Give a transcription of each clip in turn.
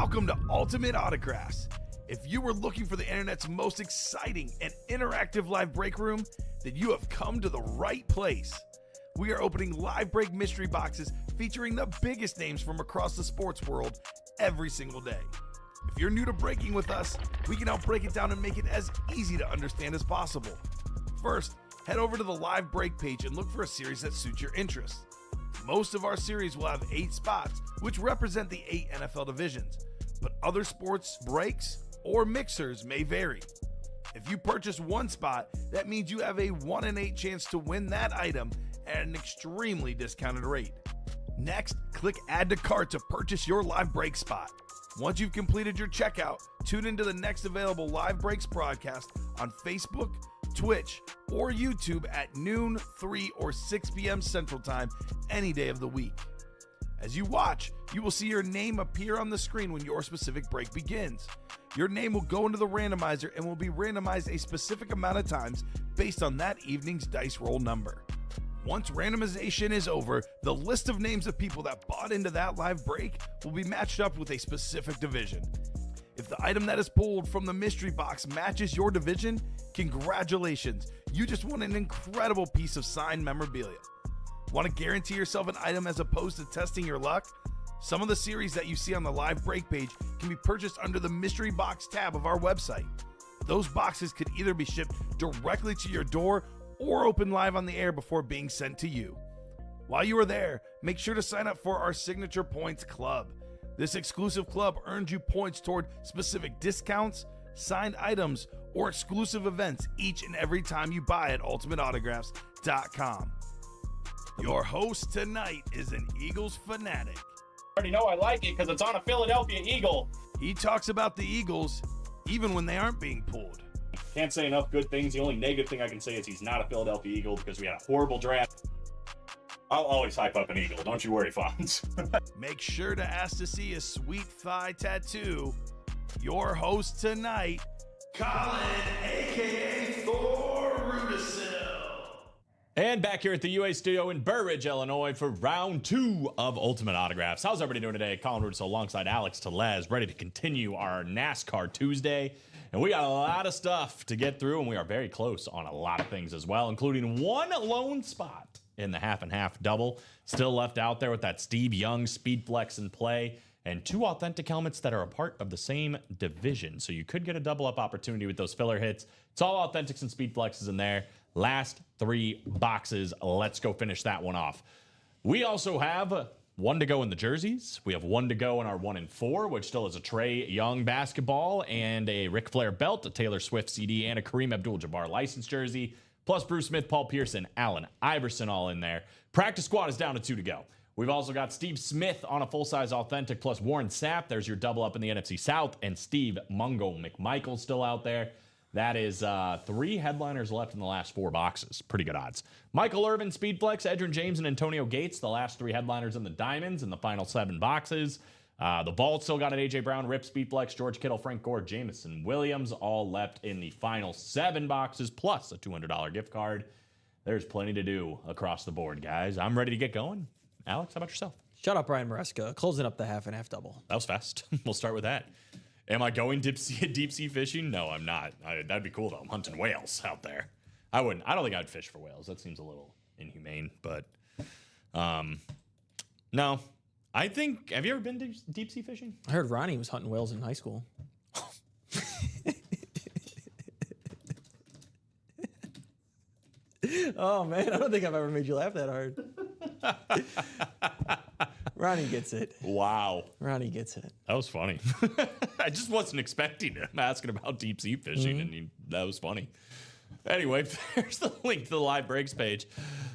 Welcome to Ultimate Autographs. If you were looking for the internet's most exciting and interactive live break room, then you have come to the right place. We are opening live break mystery boxes featuring the biggest names from across the sports world every single day. If you're new to breaking with us, we can help break it down and make it as easy to understand as possible. First, head over to the live break page and look for a series that suits your interests. Most of our series will have 8 spots, which represent the 8 NFL divisions, but other sports breaks or mixers may vary. If you purchase one spot, that means you have a 1 in 8 chance to win that item at an extremely discounted rate. Next, click Add to Cart to purchase your live break spot. Once you've completed your checkout, tune into the next available live breaks broadcast on Facebook, Twitch, or YouTube at noon, 3, or 6 p.m. Central Time any day of the week. As you watch, you will see your name appear on the screen when your specific break begins. Your name will go into the randomizer and will be randomized a specific amount of times based on that evening's dice roll number. Once randomization is over, the list of names of people that bought into that live break will be matched up with a specific division. If the item that is pulled from the mystery box matches your division, congratulations, you just won an incredible piece of signed memorabilia. Want to guarantee yourself an item as opposed to testing your luck? Some of the series that you see on the live break page can be purchased under the mystery box tab of our website. Those boxes could either be shipped directly to your door or open live on the air before being sent to you. While you are there, make sure to sign up for our Signature Points Club. This exclusive club earns you points toward specific discounts, signed items, or exclusive events each and every time you buy at ultimateautographs.com. Your host tonight is an Eagles fanatic. I already know I like it because it's on a Philadelphia Eagle. He talks about the Eagles even when they aren't being pulled. Can't say enough good things. The only negative thing I can say is he's not a Philadelphia Eagle because we had a horrible draft. I'll always hype up an Eagle. Don't you worry, Fonz. Make sure to ask to see a sweet thigh tattoo. Your host tonight, Colin, a.k.a. Thor Rudisill. And back here at the UA studio in Burridge, Illinois for round 2 of Ultimate Autographs. How's everybody doing today? Colin Rudisill alongside Alex Tellez, ready to continue our NASCAR Tuesday. And we got a lot of stuff to get through, and we are very close on a lot of things as well, including one lone spot in the half and half double. Still left out there with that Steve Young Speed Flex in play, and 2 authentic helmets that are a part of the same division. So you could get a double up opportunity with those filler hits. It's all authentics and Speed Flexes in there. Last 3 boxes. Let's go finish that one off. We also have 1 to go in the jerseys. We have 1 to go in our 1 and 4, which still is a Trae Young basketball and a Ric Flair belt, a Taylor Swift CD, and a Kareem Abdul-Jabbar licensed jersey. Plus Bruce Smith, Paul Pearson, Allen Iverson all in there. Practice squad is down to 2 to go. We've also got Steve Smith on a full-size authentic, plus Warren Sapp. There's your double up in the NFC South, and Steve Mungo McMichael still out there. That is 3 headliners left in the last 4 boxes. Pretty good odds. Michael Irvin, Speedflex, Edgerrin James, and Antonio Gates, the last 3 headliners in the diamonds in the final 7 boxes. The Vault still got an A.J. Brown, Rip, Speedflex, George Kittle, Frank Gore, Jamison Williams, all left in the final 7 boxes, plus a $200 gift card. There's plenty to do across the board, guys. I'm ready to get going. Alex, how about yourself? Shut up, Brian Maresca. Closing up the half and half double. That was fast. We'll start with that. Am I going deep sea fishing? No, I'm not. That'd be cool though. I'm hunting whales out there. I wouldn't. I don't think I'd fish for whales. That seems a little inhumane. But no. I think. Have you ever been to deep sea fishing? I heard Ronnie was hunting whales in high school. Oh man, I don't think I've ever made you laugh that hard. Ronnie gets it. Wow. Ronnie gets it. That was funny. I just wasn't expecting him asking about deep sea fishing, and that was funny. Anyway, there's the link to the live breaks page.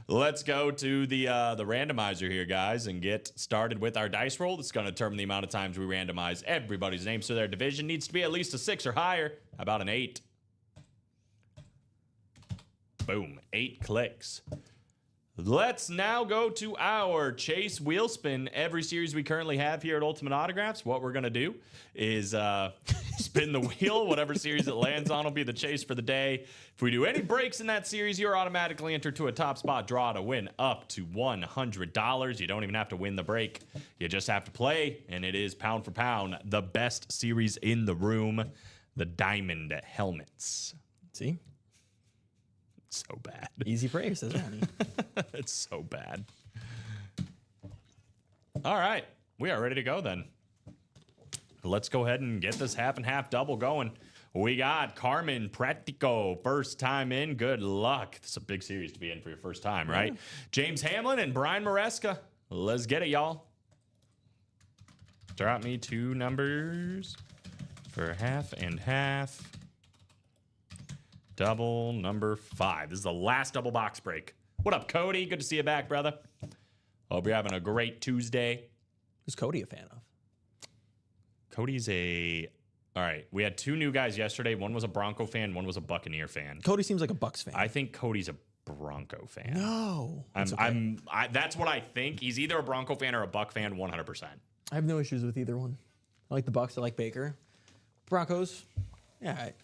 Let's go to the randomizer here, guys, and get started with our dice roll. It's going to determine the amount of times we randomize everybody's name. So their division needs to be at least a 6 or higher. How about an 8? Boom. 8 clicks. Let's now go to our Chase Wheel Spin. Every series we currently have here at Ultimate Autographs, what we're going to do is Spin the wheel. Whatever series it lands on will be the chase for the day. If we do any breaks in that series, you're automatically entered to a top spot draw to win up to $100. You don't even have to win the break. You just have to play, and it is pound for pound the best series in the room, the Diamond Helmets. See? So bad. Easy prayer, says Ronnie. It's so bad. All right. We are ready to go then. Let's go ahead and get this half and half double going. We got Carmen Pratico, first time in. Good luck. This is a big series to be in for your first time, right? Yeah. James Hamlin and Brian Maresca. Let's get it, y'all. Drop me 2 numbers for half and half. Double number 5. This is the last double box break. What up, Cody? Good to see you back, brother. Hope you're having a great Tuesday. Who's Cody a fan of? Cody's all right, we had 2 new guys yesterday. One was a Bronco fan, one was a Buccaneer fan. Cody seems like a Bucs fan. I think Cody's a Bronco fan. No. That's what I think. He's either a Bronco fan or a Buck fan, 100%. I have no issues with either one. I like the Bucs. I like Baker. Broncos. Yeah, all right.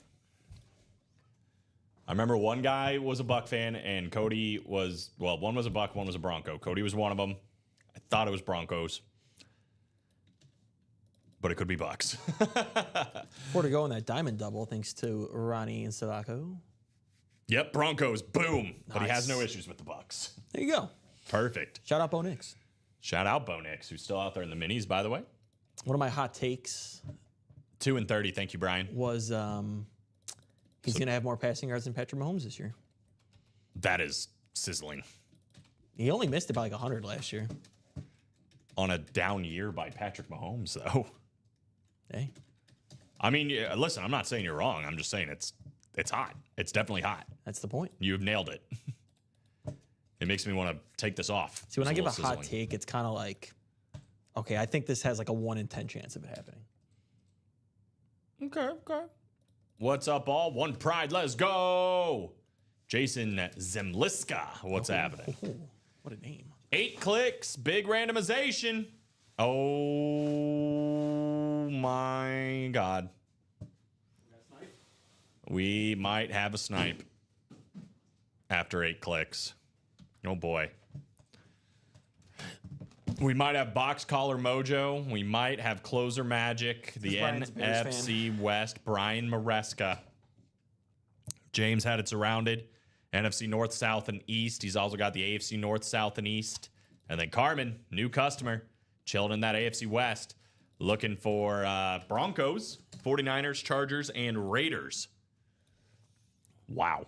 I remember one guy was a Buck fan, and Cody was, well, one was a Buck, one was a Bronco. Cody was one of them. I thought it was Broncos, but it could be Bucks. 4 to go in that diamond double, thanks to Ronnie and Sadako. Yep, Broncos, boom. Nice. But he has no issues with the Bucks. There you go. Perfect. Shout out Bo Nix. Shout out Bo Nix, who's still out there in the minis, by the way. One of my hot takes 2 and 30. Thank you, Brian. Was he's going to have more passing yards than Patrick Mahomes this year. That is sizzling. He only missed it by like 100 last year. On a down year by Patrick Mahomes, though. Hey. I mean, listen, I'm not saying you're wrong. I'm just saying it's hot. It's definitely hot. That's the point. You've nailed it. It makes me want to take this off. See, when I give a hot take, it's kind of like, okay, I think this has like a 1 in 10 chance of it happening. Okay. What's up, all? One pride, let's go. Jason Zemliska, what's happening? Oh, what a name. 8 clicks, big randomization. Oh my God. We might have a snipe after 8 clicks. Oh boy. We might have box collar mojo. We might have closer magic. The NFC West, Brian Maresca. James had it surrounded. NFC North, South, and East. He's also got the AFC North, South, and East. And then Carmen, new customer, chilling in that AFC West, looking for Broncos, 49ers, Chargers, and Raiders. Wow.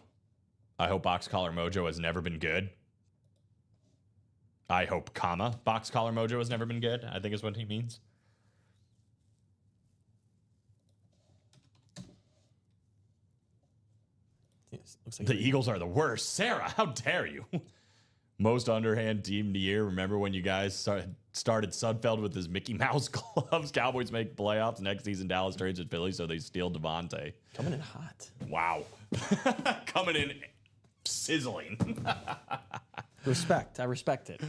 I hope box collar mojo has never been good. I hope, box collar mojo has never been good, I think is what he means. Yes, looks like The Eagles are the worst. Sarah, how dare you? Most underhand team of the year. Remember when you guys started Sudfeld with his Mickey Mouse gloves? Cowboys make playoffs. Next season, Dallas trades with Philly, so they steal Devontae. Coming in hot. Wow. Coming in sizzling. Respect. I respect it.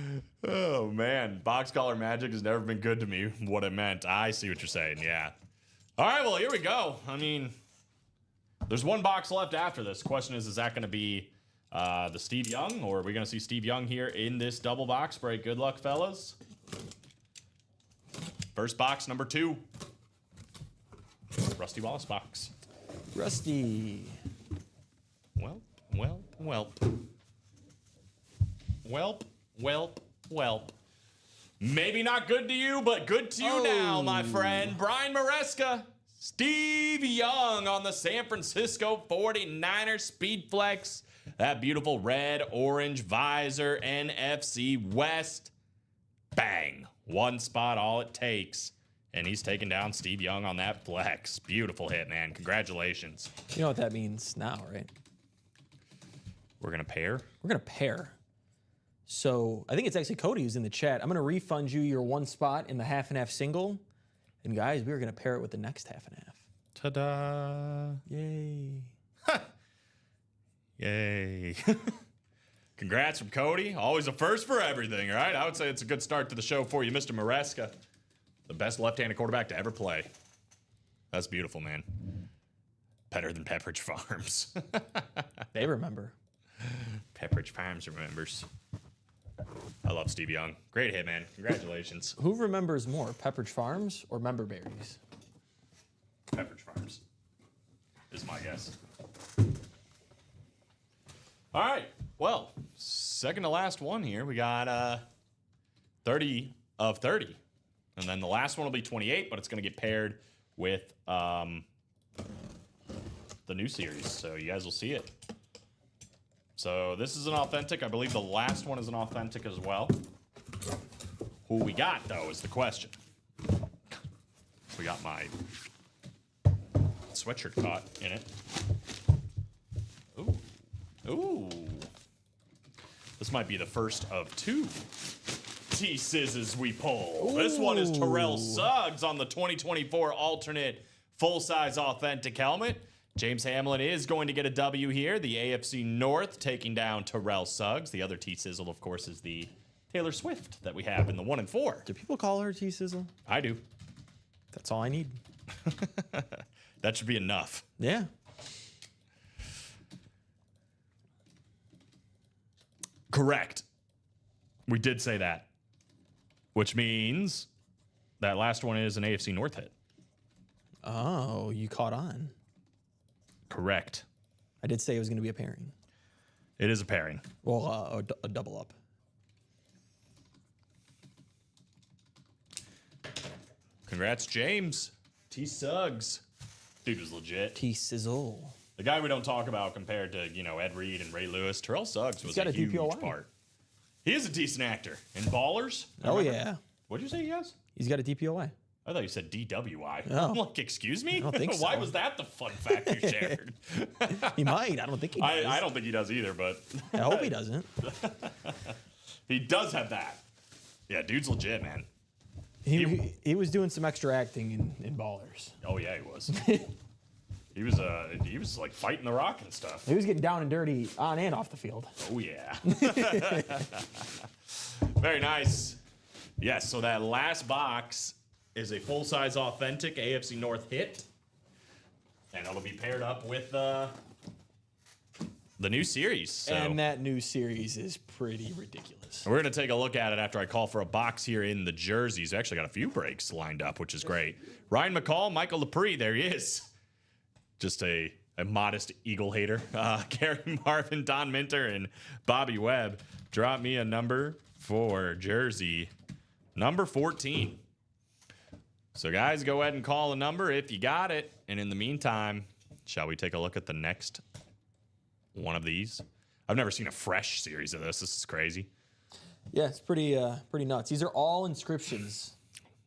Oh, man. Box collar magic has never been good to me. What it meant. I see what you're saying. Yeah. All right. Well, here we go. I mean, there's 1 box left after this. Question is that going to be the Steve Young, or are we going to see Steve Young here in this double box break? Good luck, fellas. First box, number 2. Rusty Wallace box. Rusty. Welp. Maybe not good to you, but good to you now, my friend. Brian Maresca, Steve Young on the San Francisco 49ers Speed Flex. That beautiful red, orange visor, NFC West. Bang. 1 spot, all it takes. And he's taking down Steve Young on that flex. Beautiful hit, man. Congratulations. You know what that means now, right? We're going to pair? We're going to pair. So I think it's actually Cody who's in the chat. I'm going to refund you your 1 spot in the half and half single. And guys, we're going to pair it with the next half and half. Ta-da. Yay. Yay. Congrats from Cody. Always a first for everything, right? I would say it's a good start to the show for you, Mr. Maresca. The best left-handed quarterback to ever play. That's beautiful, man. Better than Pepperidge Farms. They remember. Pepperidge Farms remembers. I love Steve Young. Great hit, man. Congratulations. Who remembers more, Pepperidge Farms or Member Berries? Pepperidge Farms is my guess. All right. Well, second to last one here. We got 30 of 30. And then the last one will be 28, but it's going to get paired with the new series. So you guys will see it. So this is an authentic. I believe the last one is an authentic as well. Who we got, though, is the question. We got my sweatshirt caught in it. Ooh. Ooh. This might be the first of two T-Sizzes we pull. Ooh. This one is Terrell Suggs on the 2024 alternate full-size authentic helmet. James Hamlin is going to get a W here. The AFC North taking down Terrell Suggs. The other T-Sizzle, of course, is the Taylor Swift that we have in the 1 and 4. Do people call her T-Sizzle? I do. That's all I need. That should be enough. Yeah. Correct. We did say that. Which means that last one is an AFC North hit. Oh, you caught on. Correct. I did say it was going to be a pairing. It is a pairing. Well, a double up. Congrats, James. T-Suggs. Dude was legit. T-Sizzle. The guy we don't talk about compared to, Ed Reed and Ray Lewis, Terrell Suggs was a huge part. He is a decent actor. In Ballers? Oh, yeah. What'd you say he has? He's got a DPOI. I thought you said DWI. Oh. I'm like, excuse me? I don't think so. Why was that the fun fact you shared? He might. I don't think he does. I don't think he does either, but... I hope he doesn't. He does have that. Yeah, dude's legit, man. He was doing some extra acting in Ballers. Oh, yeah, he was. He was like fighting the Rock and stuff. He was getting down and dirty on and off the field. Oh, yeah. Very nice. Yes, so that last box is a full-size authentic AFC North hit. And it'll be paired up with the new series. So. And that new series is pretty ridiculous. We're going to take a look at it after I call for a box here in the jerseys. We actually got a few breaks lined up, which is great. Ryan McCall, Michael Lepre, there he is. Just a modest Eagle hater. Gary Marvin, Don Minter, and Bobby Webb. Drop me a number for jersey number 14. So, guys, go ahead and call a number if you got it. And in the meantime, shall we take a look at the next one of these? I've never seen a fresh series of this. This is crazy. Yeah, it's pretty nuts. These are all inscriptions.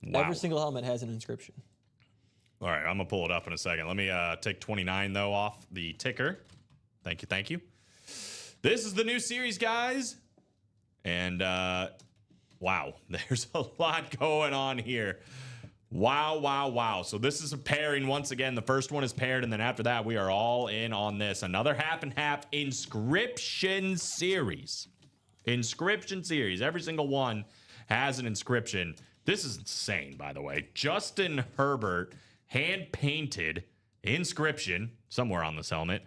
Wow. Every single helmet has an inscription. All right, I'm going to pull it up in a second. Let me take 29, though, off the ticker. Thank you. This is the new series, guys. And, wow, there's a lot going on here. Wow. So this is a pairing once again. The first one is paired, and then after that, we are all in on this. Another half and half inscription series. Every single one has an inscription. This is insane, by the way. Justin Herbert, hand-painted inscription somewhere on this helmet.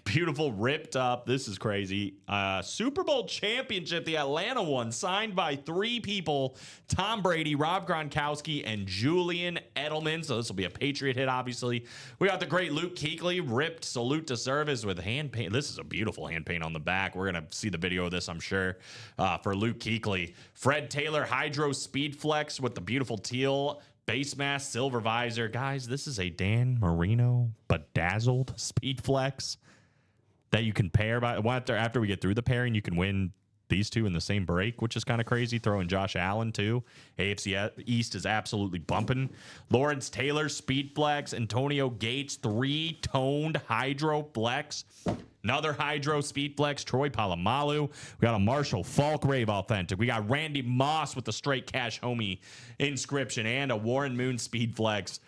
Beautiful, ripped up. This is crazy. Super Bowl championship, the Atlanta one, signed by 3 people: Tom Brady, Rob Gronkowski, and Julian Edelman. So this will be a Patriot hit, obviously. We got the great Luke Kuechly, ripped salute to service with hand paint. This is a beautiful hand paint on the back. We're going to see the video of this, I'm sure, for Luke Kuechly. Fred Taylor, Hydro Speed Flex with the beautiful teal base mask, silver visor. Guys, this is a Dan Marino bedazzled Speed Flex that you can pair after we get through the pairing. You can win these two in the same break, which is kind of crazy. Throw in Josh Allen too. AFC East is absolutely bumping. Lawrence Taylor, Speed Flex. Antonio Gates, 3-toned Hydro Flex. Another Hydro Speed Flex. Troy Polamalu. We got a Marshall Falk Rave Authentic. We got Randy Moss with the Straight Cash Homie inscription and a Warren Moon Speed Flex.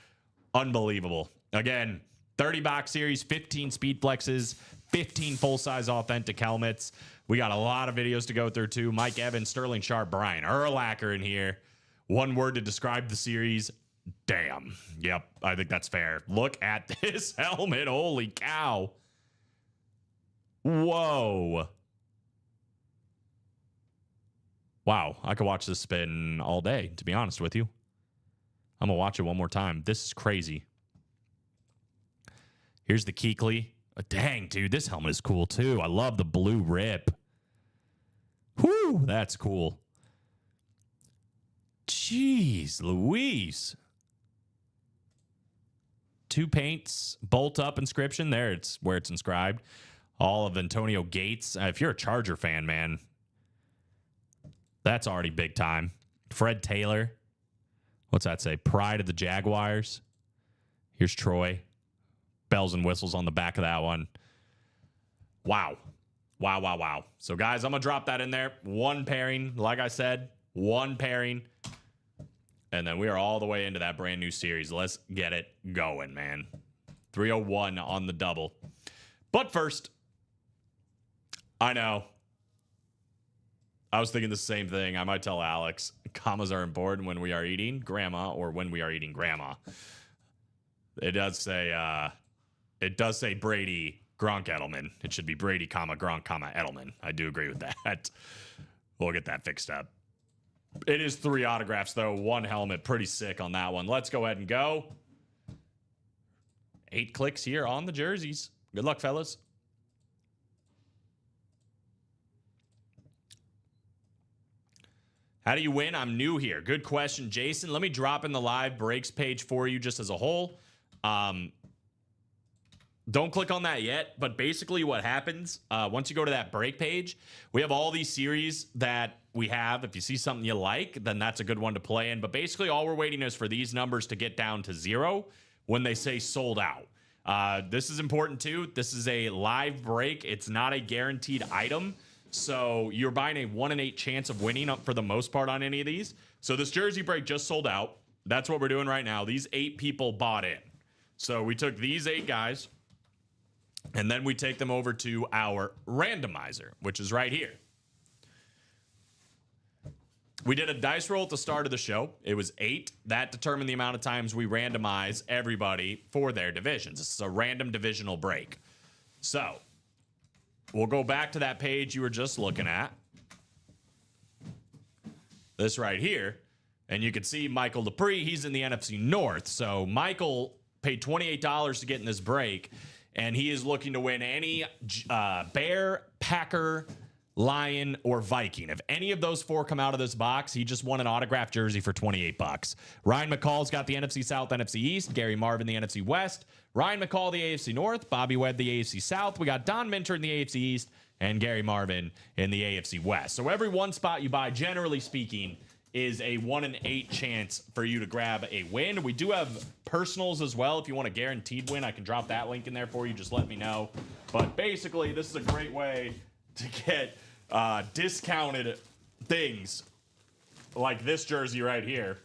Unbelievable. Again, 30-box series, 15 Speed Flexes, 15 full-size authentic helmets. We got a lot of videos to go through, too. Mike Evans, Sterling Sharp, Brian Urlacher in here. One word to describe the series: Damn. Yep, I think that's fair. Look at this helmet. Holy cow. Whoa. Wow, I could watch this spin all day, to be honest with you. I'm going to watch it one more time. This is crazy. Here's the Kuechly. Dang, dude, this helmet is cool, too. I love the blue rip. Whoo, that's cool. Jeez Louise. 2 paints, bolt up inscription. There, it's where it's inscribed. All of Antonio Gates. If you're a Charger fan, man, that's already big time. Fred Taylor. What's that say? Pride of the Jaguars. Here's Troy. Bells and whistles on the back of that one. Wow. Wow, wow, wow. So, guys, I'm going to drop that in there. 1 pairing. Like I said, 1 pairing. And then we are all the way into that brand new series. Let's get it going, man. 301 on the double. But first, I know. I was thinking the same thing. I might tell Alex, commas are important when we are eating grandma or when we are eating grandma. It does say Brady, Gronk, Edelman. It should be Brady, comma, Gronk, comma, Edelman. I do agree with that. We'll get that fixed up. It is 3 autographs, though. 1 helmet. Pretty sick on that one. Let's go ahead and go. 8 clicks here on the jerseys. Good luck, fellas. How do you win? I'm new here. Good question, Jason. Let me drop in the live breaks page for you just as a whole. Don't click on that yet, but basically what happens, once you go to that break page, we have all these series that we have. If you see something you like, then that's a good one to play in. But basically all we're waiting is for these numbers to get down to 0 when they say sold out. This is important too. This is a live break. It's not a guaranteed item. So you're buying a 1 in 8 chance of winning up for the most part on any of these. So this jersey break just sold out. That's what we're doing right now. These 8 people bought in. So we took these 8 guys, and then we take them over to our randomizer, which is right here. We did a dice roll at the start of the show. It was 8. That determined the amount of times we randomize everybody for their divisions. This is a random divisional break. So we'll go back to that page you were just looking at. This right here. And you can see Michael Dupree. He's in the NFC North. So Michael paid $28 to get in this break. And he is looking to win any Bear, Packer, Lion, or Viking. If any of those 4 come out of this box, he just won an autographed jersey for $28. Ryan McCall's got the NFC South, NFC East. Gary Marvin, the NFC West. Ryan McCall, the AFC North. Bobby Webb, the AFC South. We got Don Minter in the AFC East. And Gary Marvin in the AFC West. So every 1 spot you buy, generally speaking, is a 1 in 8 chance for you to grab a win. We do have personals as well. If you want a guaranteed win, I can drop that link in there for you. Just let me know. But basically, this is a great way to get discounted things like this jersey right here,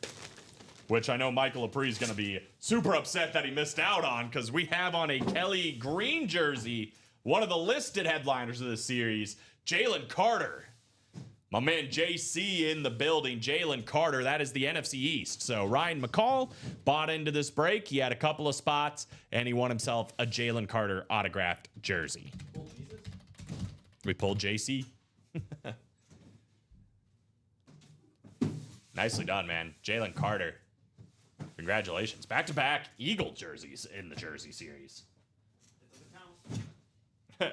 which I know Michael Dupree is going to be super upset that he missed out on, because we have on a Kelly Green jersey, one of the listed headliners of this series, Jalen Carter. My man JC in the building, Jalen Carter. That is the NFC East. So Ryan McCall bought into this break. He had a couple of spots, and he won himself a Jalen Carter autographed jersey. We pulled JC. Nicely done, man. Jalen Carter. Congratulations. Back-to-back Eagle jerseys in the jersey series.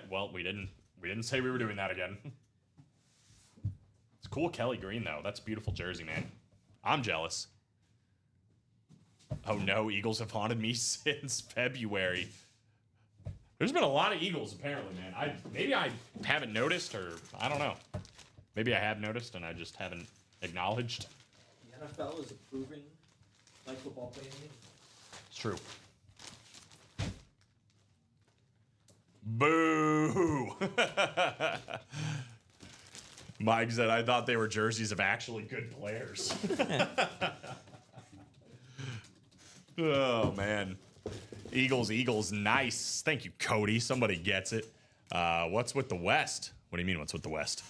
Well, we didn't say we were doing that again. It's cool Kelly Green, though. That's a beautiful jersey, man. I'm jealous. Oh, no. Eagles have haunted me since February. There's been a lot of Eagles, apparently, man. Maybe I haven't noticed, or I don't know. Maybe I have noticed, and I just haven't acknowledged. The NFL is approving like football playing. It's true. Boo! Mike said, I thought they were jerseys of actually good players. Oh, man. Eagles, nice. Thank you, Cody. Somebody gets it. What's with the West? What do you mean, what's with the West?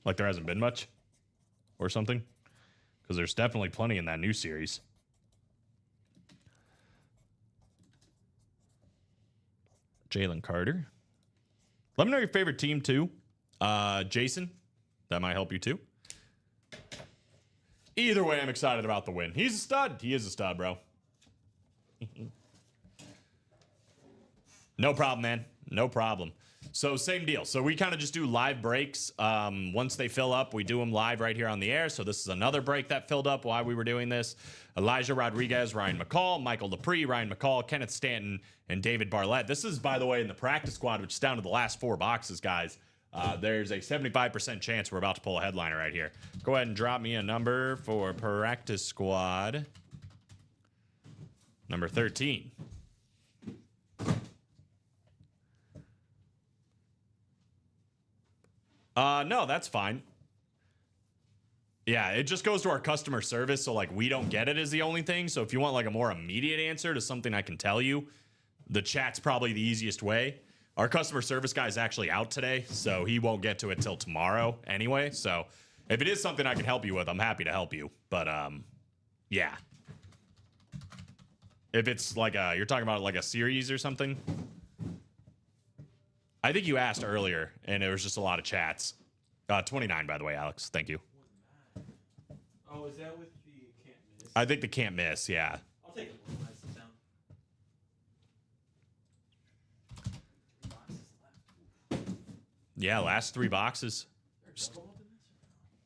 Like there hasn't been much? Or something? Because there's definitely plenty in that new series. Jalen Carter. Let me know your favorite team too. Jason, that might help you too. Either way, I'm excited about the win. He's a stud. He is a stud, bro. No problem, man. No problem. So same deal. So we kind of just do live breaks. Once they fill up, we do them live right here on the air. So this is another break that filled up while we were doing this. Elijah Rodriguez, Ryan McCall, Michael Dupree, Ryan McCall, Kenneth Stanton, and David Barlett. This is, by the way, in the practice squad, which is down to the last 4 boxes, guys. There's a 75% chance we're about to pull a headliner right here. Go ahead and drop me a number for practice squad. Number 13. No, that's fine. Yeah, it just goes to our customer service, so like we don't get it is the only thing. So if you want like a more immediate answer to something I can tell you, the chat's probably the easiest way. Our customer service guy is actually out today, so he won't get to it till tomorrow anyway. So if it is something I can help you with, I'm happy to help you. But yeah. If it's like you're talking about like a series or something. I think you asked earlier, and there was just a lot of chats. 29, by the way, Alex. Thank you. Oh, is that with the can't miss? I think the can't miss, yeah. I'll take it when I sit down. Yeah, last 3 boxes.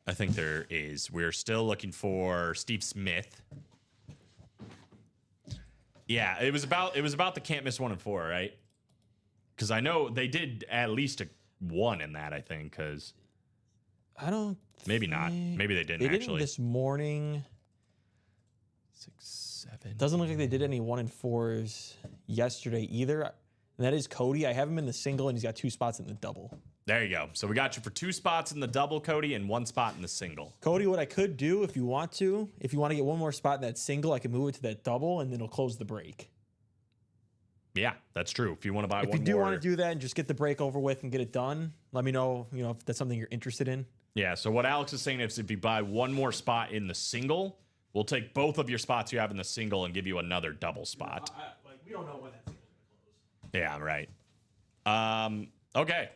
I think there is. We're still looking for Steve Smith. Yeah, it was about the can't miss 1 and 4, right? Because I know they did at least a 1 in that, I think, because... I don't... Maybe not. Maybe they didn't, They actually. didn't this morning. 6, 7... Doesn't look like they did any 1 and 4s yesterday either. And that is Cody. I have him in the single, and he's got 2 spots in the double. There you go. So we got you for 2 spots in the double, Cody, and 1 spot in the single. Cody, what I could do if you want to get 1 more spot in that single, I can move it to that double, and then it'll close the break. Yeah, that's true. If you want to buy If one you do more... want to do that and just get the break over with and get it done, let me know, if that's something you're interested in. Yeah, so what Alex is saying is if you buy 1 more spot in the single, we'll take both of your spots you have in the single and give you another double spot. We don't know when that single's going to close. Yeah, right. Okay.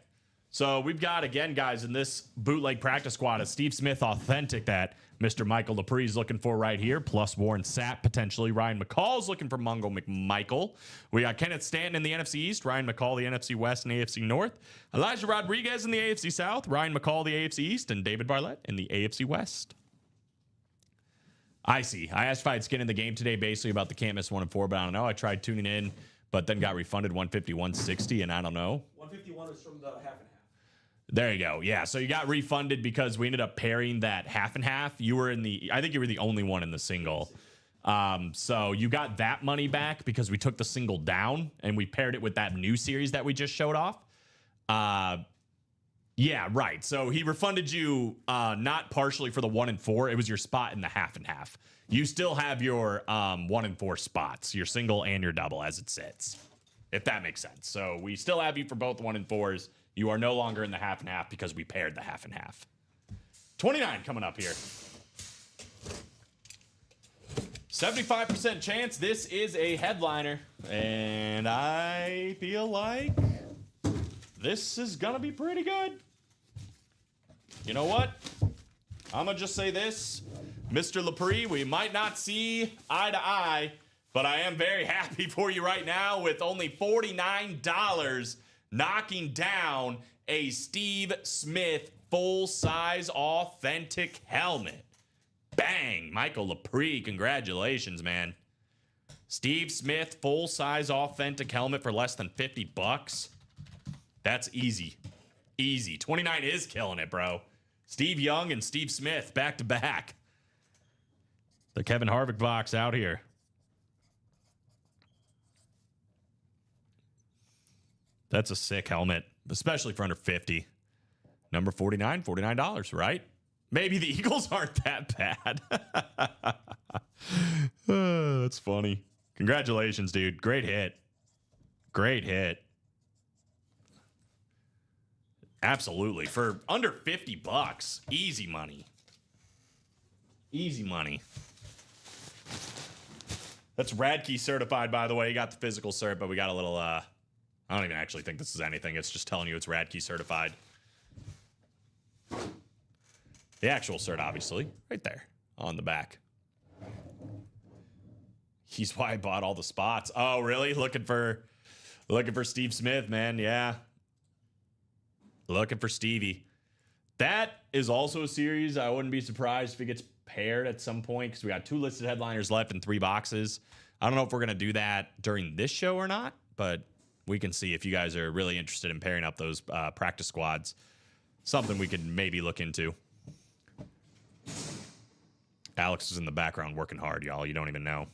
So we've got, again, guys, in this bootleg practice squad, a Steve Smith authentic that Mr. Michael Dupree is looking for right here, plus Warren Sapp, potentially. Ryan McCall's looking for Mungo McMichael. We got Kenneth Stanton in the NFC East, Ryan McCall, the NFC West and AFC North. Elijah Rodriguez in the AFC South, Ryan McCall, the AFC East, and David Barlett in the AFC West. I see. I asked if I had skin in the game today, basically about the can't miss 1 and 4, but I don't know. I tried tuning in, but then got refunded 150, 160, and I don't know. 151 was from the half and half. There you go. Yeah, so you got refunded because we ended up pairing that half and half. I think you were the only one in the single. So you got that money back because we took the single down and we paired it with that new series that we just showed off. Yeah, right. So he refunded you not partially for the 1 and 4. It was your spot in the half and half. You still have your 1 and 4 spots, your single and your double as it sits, if that makes sense. So we still have you for both 1 and 4s. You are no longer in the half and half because we paired the half and half. 29 coming up here. 75% chance this is a headliner. And I feel like this is going to be pretty good. You know what? I'm going to just say this. Mr. Dupree, we might not see eye to eye, but I am very happy for you right now with only $49 knocking down a Steve Smith full-size authentic helmet. Bang! Michael Dupree, congratulations, man. Steve Smith full-size authentic helmet for less than $50. That's easy. Easy. 29 is killing it, bro. Steve Young and Steve Smith back to back. The Kevin Harvick box out here. That's a sick helmet, especially for under 50. Number 49, $49, right? Maybe the Eagles aren't that bad. That's funny. Congratulations, dude. Great hit. Great hit. Absolutely. For under $50, easy money. Easy money. That's Radkey certified, by the way. He got the physical cert, but we got a little I don't even actually think this is anything. It's just telling you it's Radkey certified. The actual cert, obviously, right there on the back. He's why I bought all the spots. Oh, really? Looking for Steve Smith, man. Yeah. Looking for Stevie. That is also a series. I wouldn't be surprised if it gets paired at some point because we got 2 listed headliners left in 3 boxes. I don't know if we're going to do that during this show or not, but we can see if you guys are really interested in pairing up those practice squads. Something we could maybe look into. Alex is in the background working hard, y'all. You don't even know.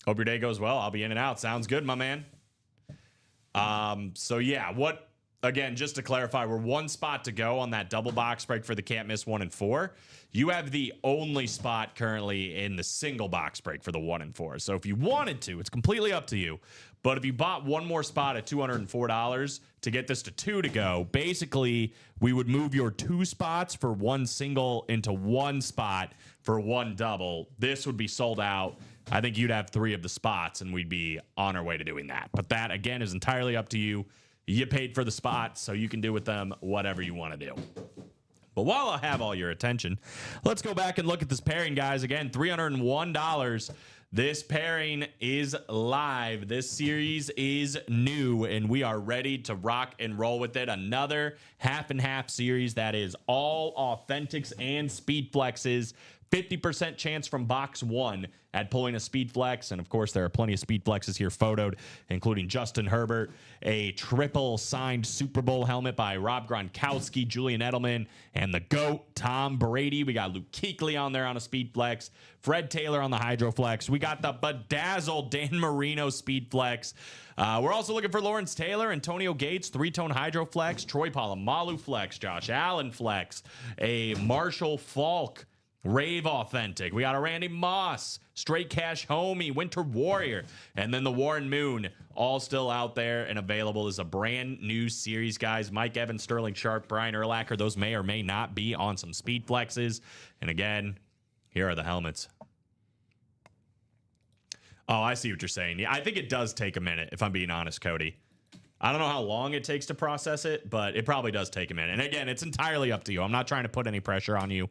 Hope your day goes well. I'll be in and out. Sounds good, my man. So yeah, again, just to clarify, we're 1 spot to go on that double box break for the can't miss 1 and 4. You have the only spot currently in the single box break for the 1 and 4. So if you wanted to, it's completely up to you. But if you bought 1 more spot at $204 to get this to 2 to go, basically we would move your 2 spots for 1 single into 1 spot for 1 double. This would be sold out. I think you'd have 3 of the spots and we'd be on our way to doing that. But that, again, is entirely up to you. You paid for the spots, so you can do with them whatever you want to do. But while I have all your attention, let's go back and look at this pairing, guys. Again, $301. This pairing is live. This series is new, and we are ready to rock and roll with it. Another half and half series that is all authentics and speed flexes. 50% chance from box 1 at pulling a speed flex. And of course, there are plenty of speed flexes here photoed, including Justin Herbert, a triple signed Super Bowl helmet by Rob Gronkowski, Julian Edelman, and the GOAT, Tom Brady. We got Luke Kuechly on there on a speed flex, Fred Taylor on the hydro flex. We got the bedazzled Dan Marino speed flex. We're also looking for Lawrence Taylor, Antonio Gates, 3-tone hydro flex, Troy Polamalu flex, Josh Allen flex, a Marshall Faulk Rave Authentic. We got a Randy Moss, Straight Cash Homie, Winter Warrior, and then the Warren Moon, all still out there and available as a brand new series, guys. Mike Evans, Sterling Sharp, Brian Urlacher, those may or may not be on some speed flexes. And again, here are the helmets. Oh, I see what you're saying. Yeah, I think it does take a minute, if I'm being honest, Cody. I don't know how long it takes to process it, but it probably does take a minute. And again, it's entirely up to you. I'm not trying to put any pressure on you.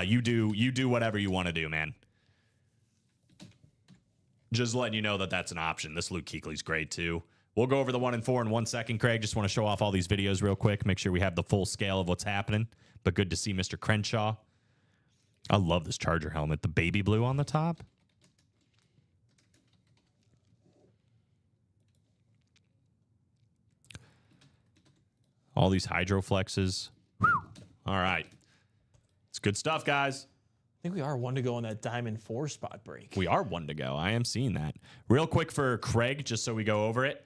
You do whatever you want to do, man. Just letting you know that that's an option. This Luke Kuechly's great too. We'll go over the 1 and 4 in 1 second, Craig. Just want to show off all these videos real quick. Make sure we have the full scale of what's happening. But good to see Mr. Crenshaw. I love this Charger helmet. The baby blue on the top. All these hydro flexes. All right. It's good stuff, guys. I think we are 1 to go on that Diamond 4 spot break. We are 1 to go. I am seeing that. Real quick for Craig, just so we go over it.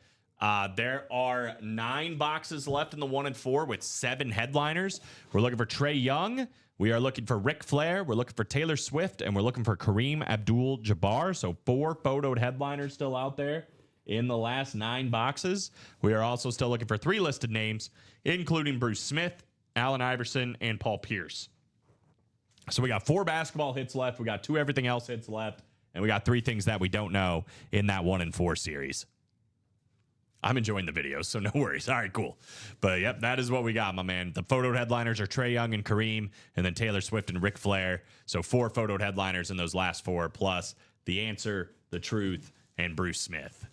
There are 9 boxes left in the 1 and 4 with 7 headliners. We're looking for Trey Young. We are looking for Ric Flair. We're looking for Taylor Swift. And we're looking for Kareem Abdul-Jabbar. So 4 photoed headliners still out there in the last 9 boxes. We are also still looking for 3 listed names, including Bruce Smith, Allen Iverson, and Paul Pierce. So we got 4 basketball hits left. We got 2 everything else hits left. And we got 3 things that we don't know in that 1 and 4 series. I'm enjoying the videos, so no worries. All right, cool. But yep, that is what we got, my man. The photoed headliners are Trey Young and Kareem, and then Taylor Swift and Ric Flair. So 4 photoed headliners in those last 4, plus The Answer, The Truth, and Bruce Smith.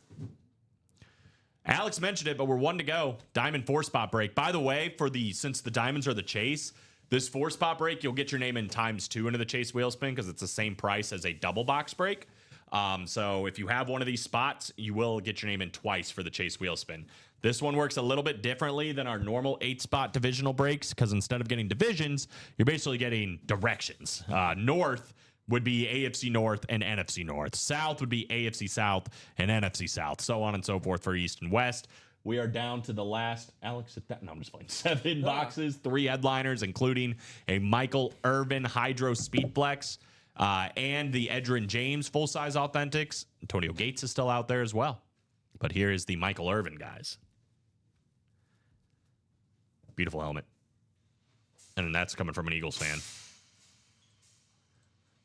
Alex mentioned it, but we're 1 to go. Diamond 4 spot break. By the way, since the diamonds are the chase, this 4 spot break, you'll get your name in ×2 into the chase wheel spin because it's the same price as a double box break. So if you have one of these spots, you will get your name in twice for the chase wheel spin. This one works a little bit differently than our normal 8-spot divisional breaks because instead of getting divisions, you're basically getting directions. North would be AFC North and NFC North. South would be AFC South and NFC South, so on and so forth for East and West. We are down to the last, Alex, no, I'm just playing 7 boxes, 3 headliners, including a Michael Irvin Hydro Speedflex and the Edgerrin James full-size authentics. Antonio Gates is still out there as well. But here is the Michael Irvin, guys. Beautiful helmet. And that's coming from an Eagles fan.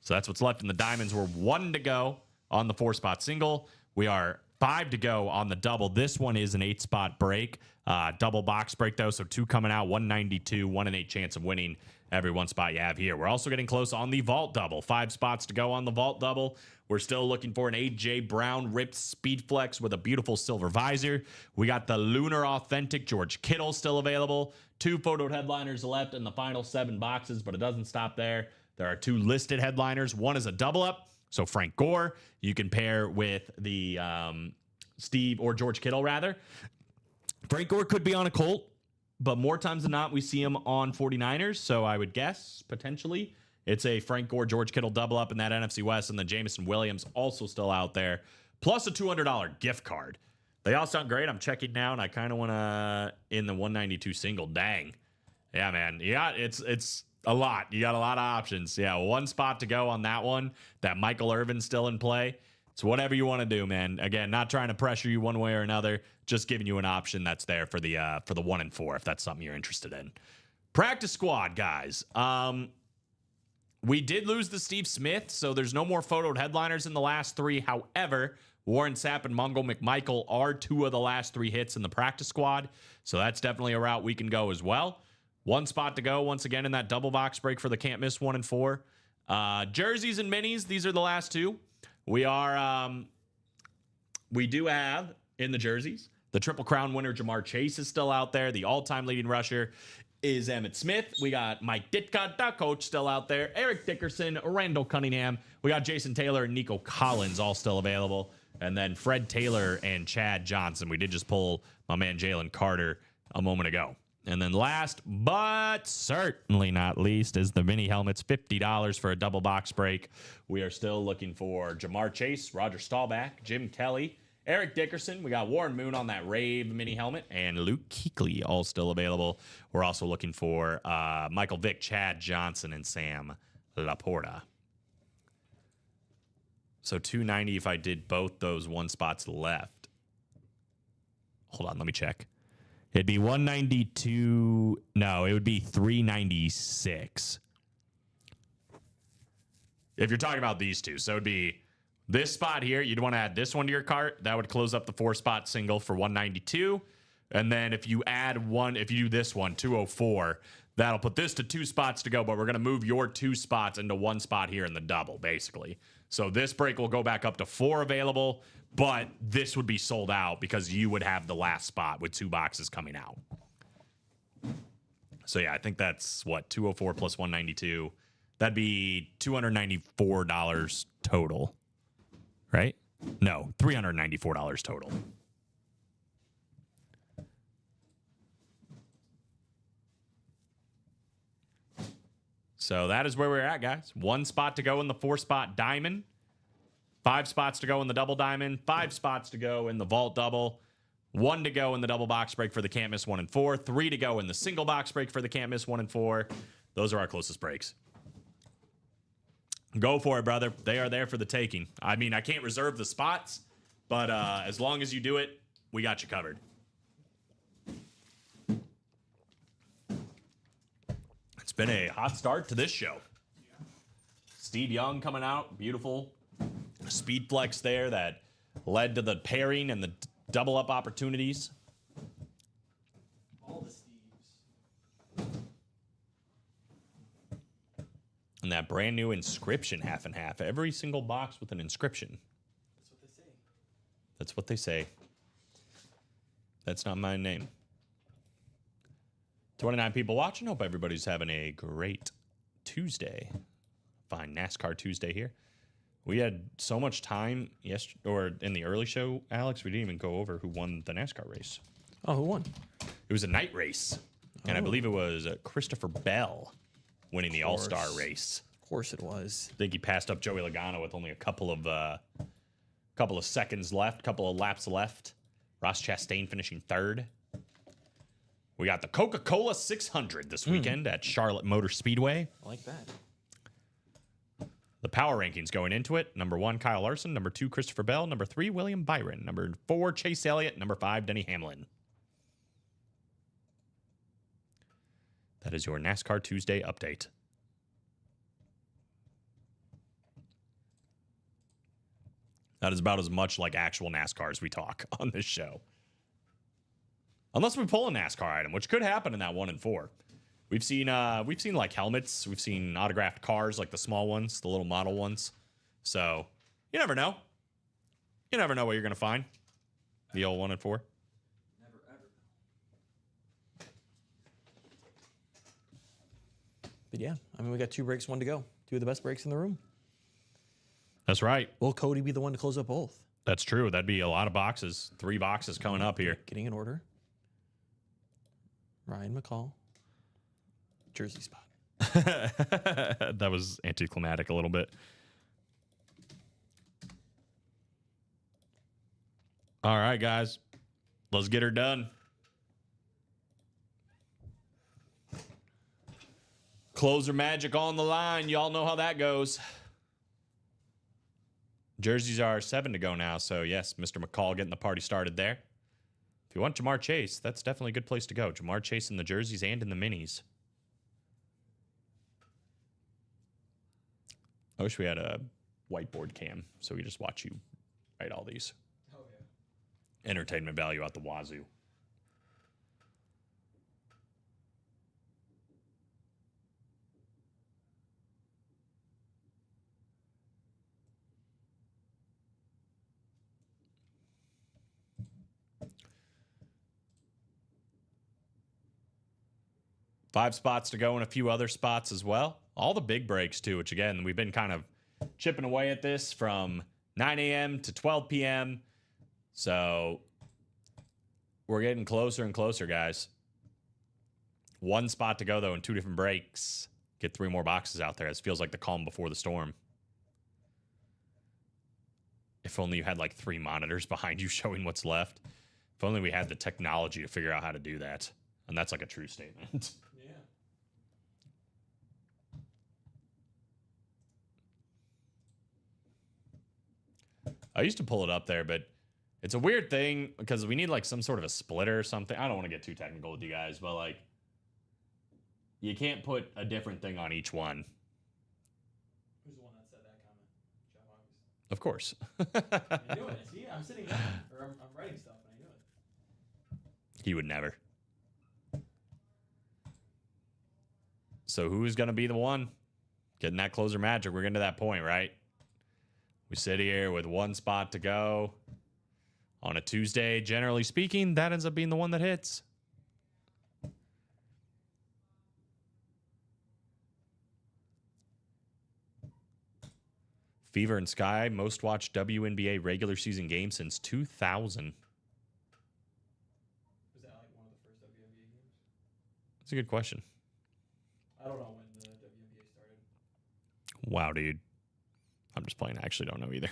So that's what's left in the diamonds. We're 1 to go on the 4-spot single. We are 5 to go on the double. This one is an 8-spot break. Double box break, though, so 2 coming out, 192, 1 in 8 chance of winning every 1 spot you have here. We're also getting close on the vault double. 5 spots to go on the vault double. We're still looking for an A.J. Brown ripped speed flex with a beautiful silver visor. We got the Lunar Authentic George Kittle still available. 2 photoed headliners left in the final 7 boxes, but it doesn't stop there. There are 2 listed headliners. One is a double up. So Frank Gore, you can pair with the Steve or George Kittle, rather. Frank Gore could be on a Colt, but more times than not, we see him on 49ers. So I would guess, potentially, it's a Frank Gore, George Kittle double up in that NFC West, and then Jameson Williams also still out there, plus a $200 gift card. They all sound great. I'm checking now, and I kind of want to in the 192 single. Dang. Yeah, man. Yeah, it's a lot. You got a lot of options. Yeah, 1 spot to go on that one. That Michael Irvin's still in play. It's whatever you want to do, man. Again, not trying to pressure you one way or another. Just giving you an option that's there for the 1 and 4 if that's something you're interested in. Practice squad, guys. We did lose the Steve Smith, so there's no more photoed headliners in the last 3. However, Warren Sapp and Mungo McMichael are 2 of the last 3 hits in the practice squad, so that's definitely a route we can go as well. 1 spot to go once again in that double box break for the can't miss 1 and 4. Jerseys and minis, these are the last 2. We do have in the jerseys the Triple Crown winner Jamar Chase is still out there. The all-time leading rusher is Emmitt Smith. We got Mike Ditka, the coach, still out there. Eric Dickerson, Randall Cunningham. We got Jason Taylor and Nico Collins all still available. And then Fred Taylor and Chad Johnson. We did just pull my man Jalen Carter a moment ago. And then last but certainly not least is the mini helmets, $50 for a double box break. We are still looking for Jamar Chase, Roger Staubach, Jim Kelly, Eric Dickerson. We got Warren Moon on that Rave mini helmet, and Luke Kuechly all still available. We're also looking for Michael Vick, Chad Johnson, and Sam Laporta. So $290 if I did both those 1 spots left. Hold on, let me check. It'd be $192. No, it would be $396. If you're talking about these 2. So it'd be this spot here. You'd want to add this one to your cart. That would close up the 4-spot single for $192. And then if you add one, if you do this one, $204, that'll put this to 2 spots to go. But we're going to move your 2 spots into 1 spot here in the double, basically. So this break will go back up to 4 available. But this would be sold out because you would have the last spot with 2 boxes coming out. So, yeah, I think that's, what, 204 plus 192. That'd be $294 total, right? No, $394 total. So that is where we're at, guys. 1 spot to go in the 4-spot diamond. 5 spots to go in the double diamond, 5 spots to go in the vault double, 1 to go in the double box break for the can't miss 1 and 4, 3 to go in the single box break for the can't miss 1 and 4. Those are our closest breaks. Go for it, brother. They are there for the taking. I mean, I can't reserve the spots, but as long as you do it, we got you covered. It's been a hot start to this show. Steve Young coming out, beautiful. Speed flex there that led to the pairing and the double up opportunities. All the Steves. And that brand new inscription half and half. Every single box with an inscription. That's what they say. That's what they say. That's not my name. 29 people watching. Hope everybody's having a great Tuesday. Fine NASCAR Tuesday here. We had so much time or in the early show, Alex, we didn't even go over who won the NASCAR race. Oh, who won? It was a night race, and I believe it was Christopher Bell winning the All-Star race. Of course it was. I think he passed up Joey Logano with only a couple of seconds left, couple of laps left. Ross Chastain finishing 3rd. We got the Coca-Cola 600 this weekend at Charlotte Motor Speedway. I like that. The power rankings going into it. Number 1, Kyle Larson. Number 2, Christopher Bell. Number 3, William Byron. Number 4, Chase Elliott. Number 5, Denny Hamlin. That is your NASCAR Tuesday update. That is about as much like actual NASCAR as we talk on this show. Unless we pull a NASCAR item, which could happen in that 1 and 4. We've seen like helmets. We've seen autographed cars, like the small ones, the little model ones. So you never know. You never know what you're going to find. The old 1 and 4. Never, ever. But yeah, I mean, we got 2 breaks, 1 to go. 2 of the best breaks in the room. That's right. Will Cody be the one to close up both? That's true. That'd be a lot of boxes. 3 boxes coming up here. Getting in order. Ryan McCall. Jersey spot. That was anticlimactic a little bit. All right, guys. Let's get her done. Closer magic on the line. Y'all know how that goes. Jerseys are 7 to go now, so yes, Mr. McCall getting the party started there. If you want Ja'Marr Chase, that's definitely a good place to go. Ja'Marr Chase in the jerseys and in the minis. I wish we had a whiteboard cam so we could just watch you write all these. Oh, yeah. Entertainment value out the wazoo. Five spots to go and a few other spots as well. All the big breaks, too, which, again, we've been kind of chipping away at this from 9 a.m. to 12 p.m. So we're getting closer and closer, guys. 1 spot to go, though, and 2 different breaks. Get 3 more boxes out there. It feels like the calm before the storm. If only you had, like, 3 monitors behind you showing what's left. If only we had the technology to figure out how to do that. And that's like a true statement. I used to pull it up there, but it's a weird thing because we need like some sort of a splitter or something. I don't want to get too technical with you guys, but like you can't put a different thing on each one. Who's the one that said that comment? John August. Of course. I knew it. See, I'm sitting down, or I'm writing stuff, and I knew it. He would never. So who's going to be the one getting that closer magic? We're getting to that point, right? We sit here with 1 spot to go on a Tuesday. Generally speaking, that ends up being the one that hits. Fever and Sky, most watched WNBA regular season game since 2000. Was that like one of the first WNBA games? That's a good question. I don't know when the WNBA started. Wow, dude. I'm just playing. I actually don't know either.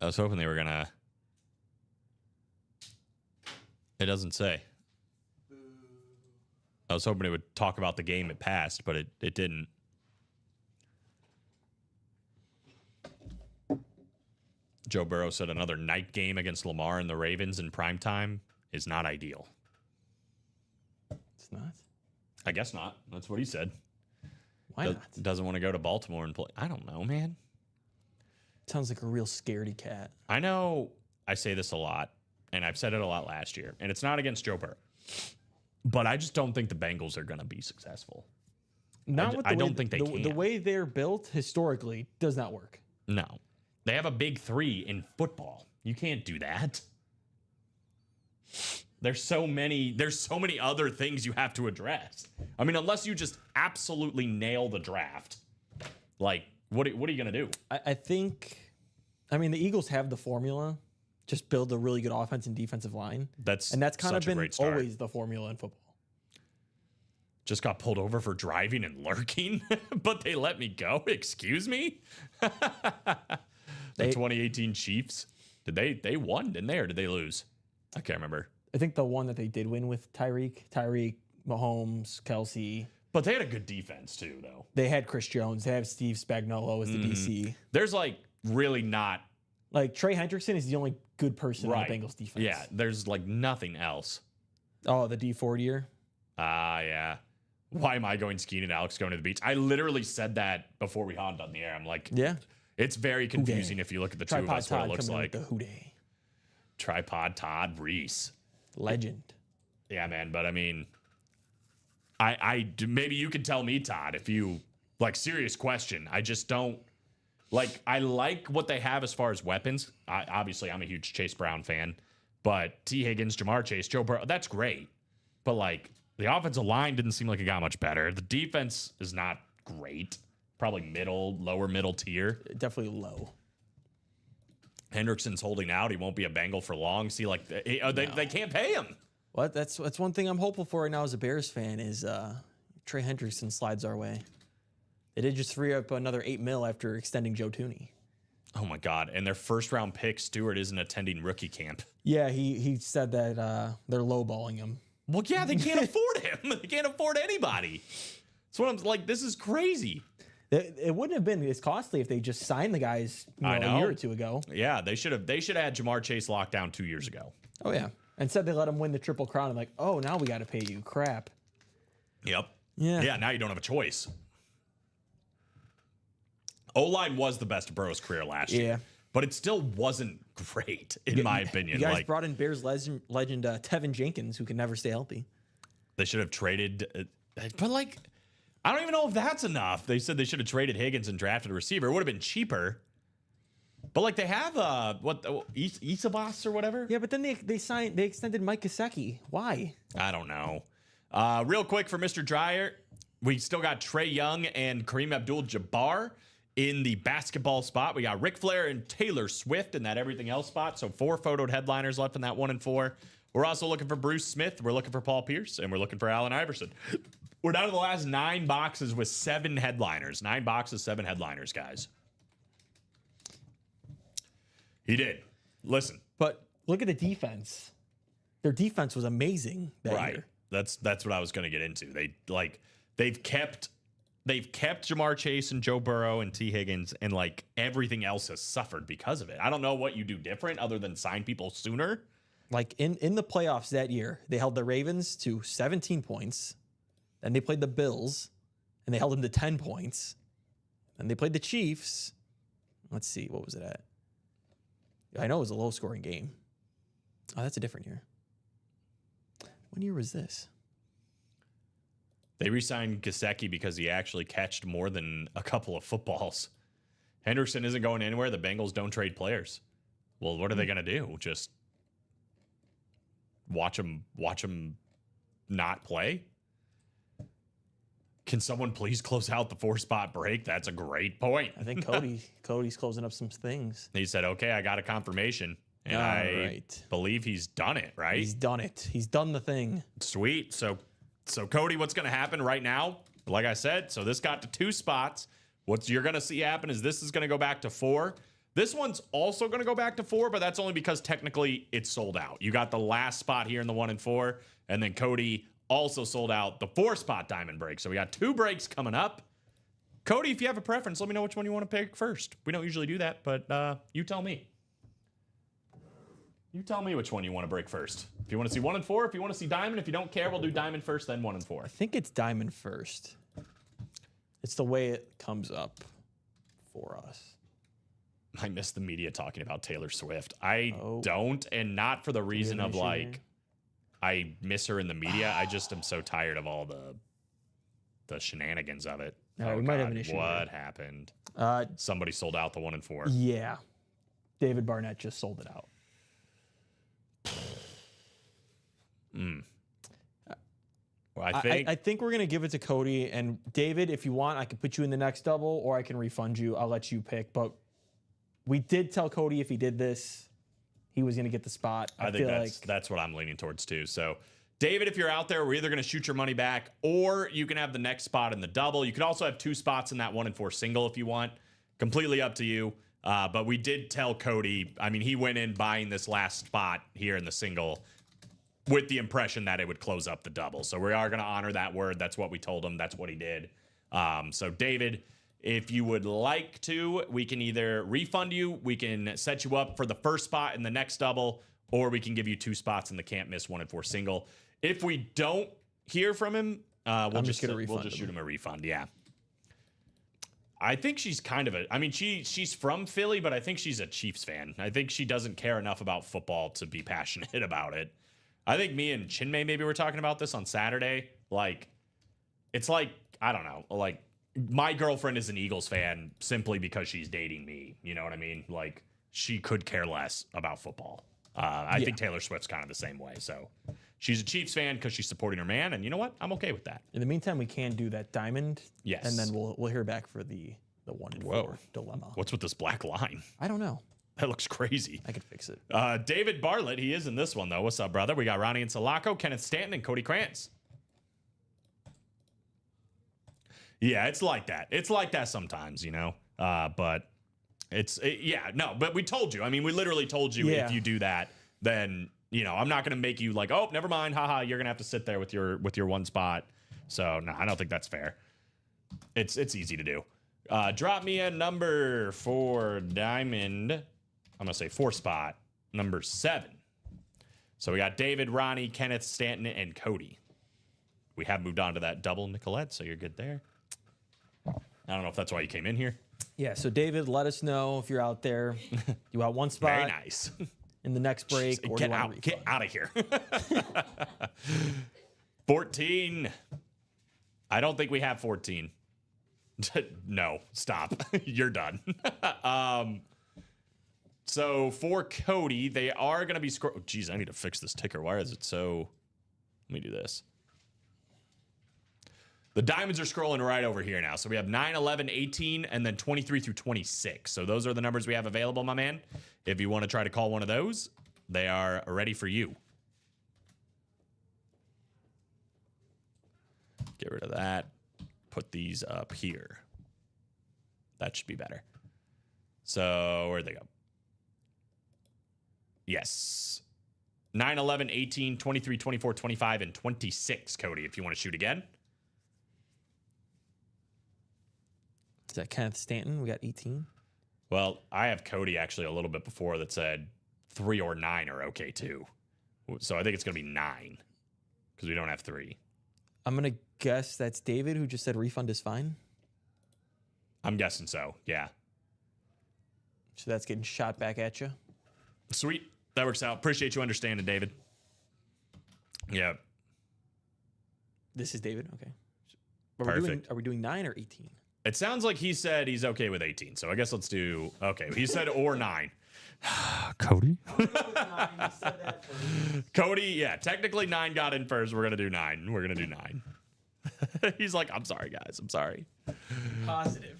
I was hoping they were going to... It doesn't say. I was hoping it would talk about the game it passed, but it didn't. Joe Burrow said another night game against Lamar and the Ravens in primetime is not ideal. It's not? I guess not. That's what he said. Why not? Doesn't want to go to Baltimore and play. I don't know, man. Sounds like a real scaredy cat. I know I say this a lot, and I've said it a lot last year, and it's not against Joe Burrow. But I just don't think the Bengals are going to be successful. I don't think they can. The way they're built historically does not work. No. They have a big 3 in football. You can't do that. There's so many other things you have to address. I mean, unless you just absolutely nail the draft, like, what are you going to do? I think, the Eagles have the formula. Just build a really good offense and defensive line. That's kind of been always the formula in football. Just got pulled over for driving and lurking, but they let me go. Excuse me? The 2018 Chiefs, they won, didn't they, or did they lose? I can't remember. I think the one that they did win with Tyreek, Mahomes, Kelsey. But they had a good defense too, though. They had Chris Jones. They have Steve Spagnuolo as the DC. There's like really not. Like Trey Hendrickson is the only good person on the Bengals defense. Yeah, there's like nothing else. Oh, the D Ford year? Yeah. Why am I going skiing and Alex going to the beach? I literally said that before we hopped on the air. I'm like, yeah. It's very confusing if you look at the two of Tripod us what it Todd looks coming like. in with the Houday. Tripod Todd Reese. Legend. Yeah, man. But I mean, maybe you can tell me, Todd, if you like, serious question. I just don't like, I like what they have as far as weapons. Obviously, I'm a huge Chase Brown fan, but T. Higgins, Jamar Chase, Joe Burrow, that's great. But like, the offensive line didn't seem like it got much better. The defense is not great. Probably lower middle tier. Definitely low. Hendrickson's holding out. He won't be a Bengal for long. See, like, they can't pay him. Well, that's one thing I'm hopeful for right now as a Bears fan is Trey Hendrickson slides our way. They did just free up another $8 million after extending Joe Thuney. Oh my God! And their first round pick, Stewart, isn't attending rookie camp. Yeah, he said that they're lowballing him. Well, yeah, they can't afford him. They can't afford anybody. So what I'm like, this is crazy. It wouldn't have been as costly if they just signed the guys a year or two ago. Yeah, they should have had Jamar Chase locked down 2 years ago. Oh yeah, instead they let him win the Triple Crown. I'm like, oh, now we got to pay you. Crap. Yep. Yeah. Yeah. Now you don't have a choice. O-line was the best of Burrow's career last year, but it still wasn't great in my opinion. You guys brought in Bears legend Tevin Jenkins, who can never stay healthy. They should have traded, but like, I don't even know if that's enough. They said they should have traded Higgins and drafted a receiver. It would have been cheaper. But like they have Isabas or whatever. Yeah, but then they extended Mike Gesicki. Why? I don't know. Real quick for Mr. Dreyer, we still got Trey Young and Kareem Abdul-Jabbar in the basketball spot. We got Ric Flair and Taylor Swift in that everything else spot. So 4 photoed headliners left in that 1 and 4. We're also looking for Bruce Smith. We're looking for Paul Pierce, and we're looking for Allen Iverson. We're down to the last 9 boxes with 7 headliners. 9 boxes, 7 headliners, guys. He did. Listen. But look at the defense. Their defense was amazing that year. That's what I was going to get into. They've kept Jamar Chase and Joe Burrow and T. Higgins, and like everything else has suffered because of it. I don't know what you do different other than sign people sooner. Like in the playoffs that year, they held the Ravens to 17 points. Then they played the Bills, and they held them to 10 points. Then they played the Chiefs. Let's see, what was it at? I know it was a low-scoring game. Oh, that's a different year. What year was this? They re-signed Gesicki because he actually catched more than a couple of footballs. Henderson isn't going anywhere. The Bengals don't trade players. Well, what are they going to do? Just watch him not play? Can someone please close out the 4-spot break? That's a great point. I think Cody's closing up some things. He said, okay, I got a confirmation. And I believe he's done it, right? He's done it. He's done the thing. Sweet. So Cody, what's going to happen right now? Like I said, so this got to 2 spots. What you're going to see happen is this is going to go back to 4. This one's also going to go back to 4, but that's only because technically it's sold out. You got the last spot here in the 1 and 4, and then Cody also sold out the 4-spot diamond break. So we got 2 breaks coming up. Cody, if you have a preference, let me know which one you want to pick first. We don't usually do that, but you tell me. You tell me which one you want to break first. If you want to see 1 and 4, if you want to see diamond, if you don't care, we'll do diamond first, then 1 and 4. I think it's diamond first. It's the way it comes up for us. I miss the media talking about Taylor Swift. I don't, and not for the reason of like, I miss her in the media. I just am so tired of all the shenanigans of it. We might have an issue. What happened? Somebody sold out the 1 and 4. Yeah. David Barnett just sold it out. Well, I think we're going to give it to Cody. And David, if you want, I can put you in the next double or I can refund you. I'll let you pick. But we did tell Cody if he did this, he was going to get the spot. I think that's what I'm leaning towards too. So, David, if you're out there, we're either going to shoot your money back or you can have the next spot in the double. You could also have 2 spots in that 1 and 4 single if you want. Completely up to you. But we did tell Cody, I mean, he went in buying this last spot here in the single with the impression that it would close up the double. So we are going to honor that word. That's what we told him. That's what he did. So David, if you would like to, we can either refund you, we can set you up for the first spot in the next double, or we can give you 2 spots in the can't miss 1 and 4 single. If we don't hear from him, we'll just shoot him a refund. Yeah. I think she's kind of I mean, she's from Philly, but I think she's a Chiefs fan. I think she doesn't care enough about football to be passionate about it. I think me and Chinmay maybe were talking about this on Saturday. Like, it's like, I don't know, like my girlfriend is an Eagles fan simply because she's dating me. You know what I mean? Like, she could care less about football. I think Taylor Swift's kind of the same way. So she's a Chiefs fan because she's supporting her man, and you know what? I'm okay with that. In the meantime, we can do that diamond. Yes. And then we'll hear back for the 1 and 4 dilemma. What's with this black line? I don't know. That looks crazy. I could fix it. David Bartlett, he is in this one, though. What's up, brother? We got Ronnie and Salako, Kenneth Stanton, and Cody Krantz. Yeah, it's like that. It's like that sometimes, you know? But but we told you. I mean, we literally told you if you do that, then, you know, I'm not going to make you like, oh, never mind. Haha, you're going to have to sit there with your one spot. So, no, I don't think that's fair. It's easy to do. Drop me a number for Diamond. I'm going to say 4 spot, number 7. So we got David, Ronnie, Kenneth, Stanton, and Cody. We have moved on to that double Nicolette, so you're good there. I don't know if that's why you came in here. Yeah, so David, let us know if you're out there. You want one spot Very nice. in the next break, or Get you want out. a Get refund? out of here. 14. I don't think we have 14. No, stop. You're done. So for Cody, they are going to be Geez, I need to fix this ticker. Why is it so? Let me do this. The diamonds are scrolling right over here now. So we have 9, 11, 18, and then 23 through 26. So those are the numbers we have available, my man. If you want to try to call one of those, they are ready for you. Get rid of that. Put these up here. That should be better. So where'd they go? Yes. 9, 11, 18, 23, 24, 25, and 26, Cody, if you want to shoot again. Is that Kenneth Stanton? We got 18. Well, I have Cody actually a little bit before that said 3 or 9 are okay too. So I think it's going to be 9 because we don't have 3. I'm going to guess that's David who just said refund is fine. I'm guessing so, yeah. So that's getting shot back at you. Sweet. That works out. Appreciate you understanding, David. Yeah. This is David? Okay. Perfect. Are we doing 9 or 18? It sounds like he said he's okay with 18. So I guess let's do, okay. He said or 9. Cody? Cody, yeah. Technically 9 got in first. We're going to do 9. We're going to do 9. He's like, I'm sorry, guys. I'm sorry. Positive.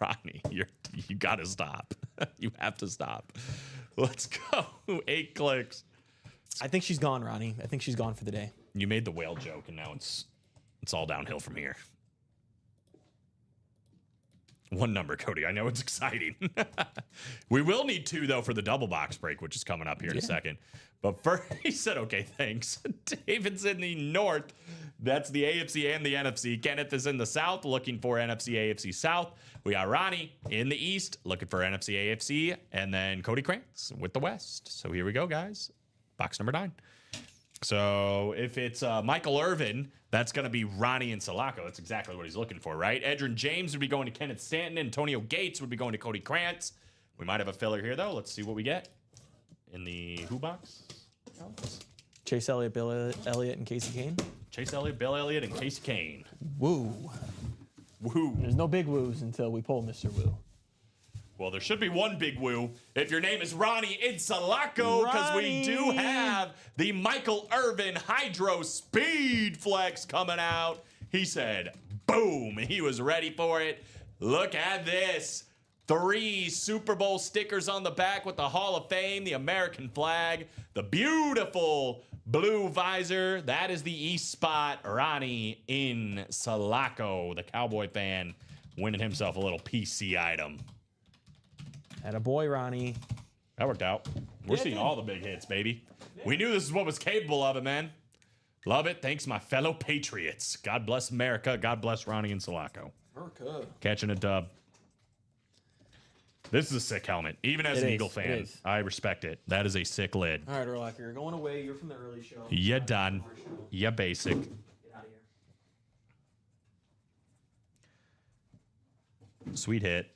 Ronnie, you got to stop. You have to stop. Let's go. 8 clicks. I think she's gone, Ronnie. I think she's gone for the day. You made the whale joke, and now it's all downhill from here. 1 number, Cody. I know it's exciting. We will need 2, though, for the double box break, which is coming up here in a second. But first, he said, okay, thanks. David's in the north. That's the AFC and the NFC. Kenneth is in the south, looking for NFC, AFC South. We got Ronnie in the east, looking for NFC, AFC. And then Cody Krantz with the west. So here we go, guys. Box number 9. So if it's Michael Irvin, that's going to be Ronnie and Salako. That's exactly what he's looking for, right? Edrin James would be going to Kenneth Stanton. Antonio Gates would be going to Cody Krantz. We might have a filler here, though. Let's see what we get in the who box. Chase Elliott, Bill Elliott, and Casey Kane. Chase Elliott, Bill Elliott, and Casey Kane. Woo. Woo. There's no big woos until we pull Mr. Woo. Well, there should be one big woo if your name is Ronnie Salako, because we do have the Michael Irvin Hydro Speed Flex coming out. He said, boom, he was ready for it. Look at this. 3 Super Bowl stickers on the back with the Hall of Fame, the American flag, the beautiful blue visor. That is the East spot. Ronnie Salako, the Cowboy fan, winning himself a little PC item. Attaboy, Ronnie. That worked out. We're seeing all the big hits, baby. We knew this is what was capable of it, man. Love it. Thanks, my fellow Patriots. God bless America. God bless Ronnie and Salako. America. Catching a dub. This is a sick helmet. Even as an Eagle fan, I respect it. That is a sick lid. All right, Urlacher, you're going away. You're from the early show. You done. You basic. Get out of here. Sweet hit.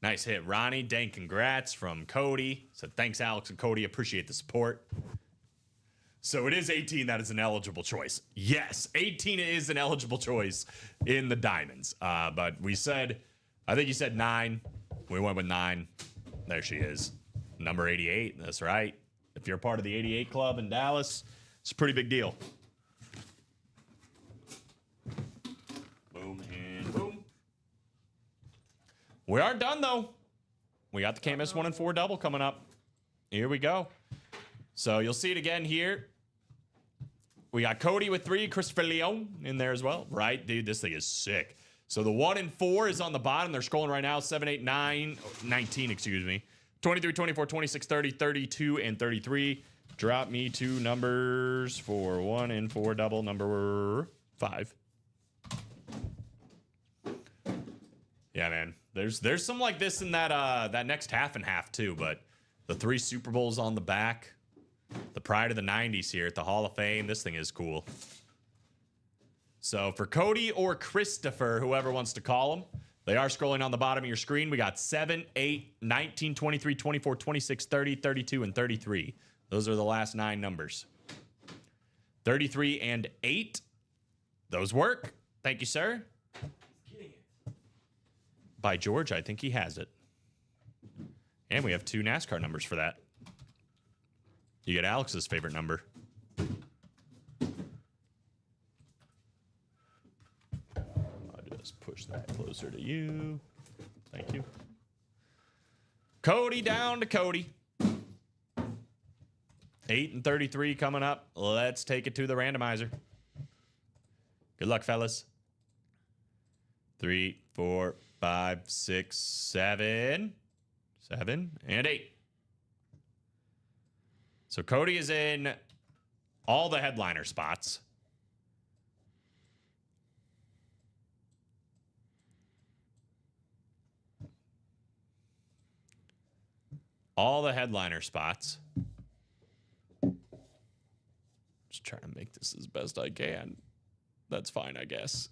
Nice hit, Ronnie. Dang, congrats from Cody. Said, thanks, Alex and Cody. Appreciate the support. So it is 18 that is an eligible choice. Yes, 18 is an eligible choice in the Diamonds. But we said, I think you said 9. We went with 9. There she is. Number 88. That's right. If you're part of the 88 club in Dallas, it's a pretty big deal. Boom and boom. We aren't done, though. We got the Can't Miss 1 and 4 double coming up. Here we go. So you'll see it again here. We got Cody with 3, Christopher Leon in there as well. Right, dude, this thing is sick. So the 1 and 4 is on the bottom. They're scrolling right now. 7, 8, 9, 19, excuse me. 23, 24, 26, 30, 32, and 33. Drop me 2 numbers for 1 and 4 double. Number 5. Yeah, man. There's some like this in that next half and half too, but the 3 Super Bowls on the back, the pride of the 90s here at the Hall of Fame. This thing is cool. So for Cody or Christopher, whoever wants to call them, they are scrolling on the bottom of your screen. We got 7, 8, 19, 23, 24, 26, 30, 32, and 33. Those are the last 9 numbers. 33 and 8. Those work. Thank you, sir. By George, I think he has it. And we have 2 NASCAR numbers for that. You get Alex's favorite number. I'll just push that closer to you. Thank you. Cody down to Cody. 8 and 33 coming up. Let's take it to the randomizer. Good luck, fellas. 3, 4, 5, 6, 7. 7 and 8. So Cody is in all the headliner spots. All the headliner spots. Just trying to make this as best I can. That's fine, I guess.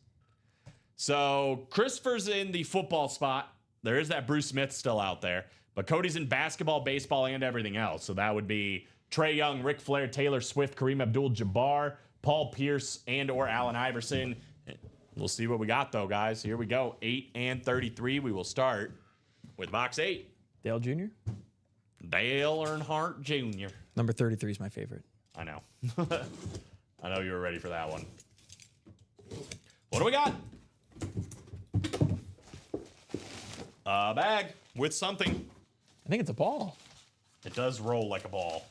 So Christopher's in the football spot. There is that Bruce Smith still out there. But Cody's in basketball, baseball, and everything else. So that would be Trae Young, Ric Flair, Taylor Swift, Kareem Abdul-Jabbar, Paul Pierce, and or Allen Iverson. We'll see what we got, though, guys. Here we go. 8 and 33. We will start with box 8. Dale Jr.? Dale Earnhardt Jr. Number 33 is my favorite. I know. I know you were ready for that one. What do we got? A bag with something. I think it's a ball. It does roll like a ball.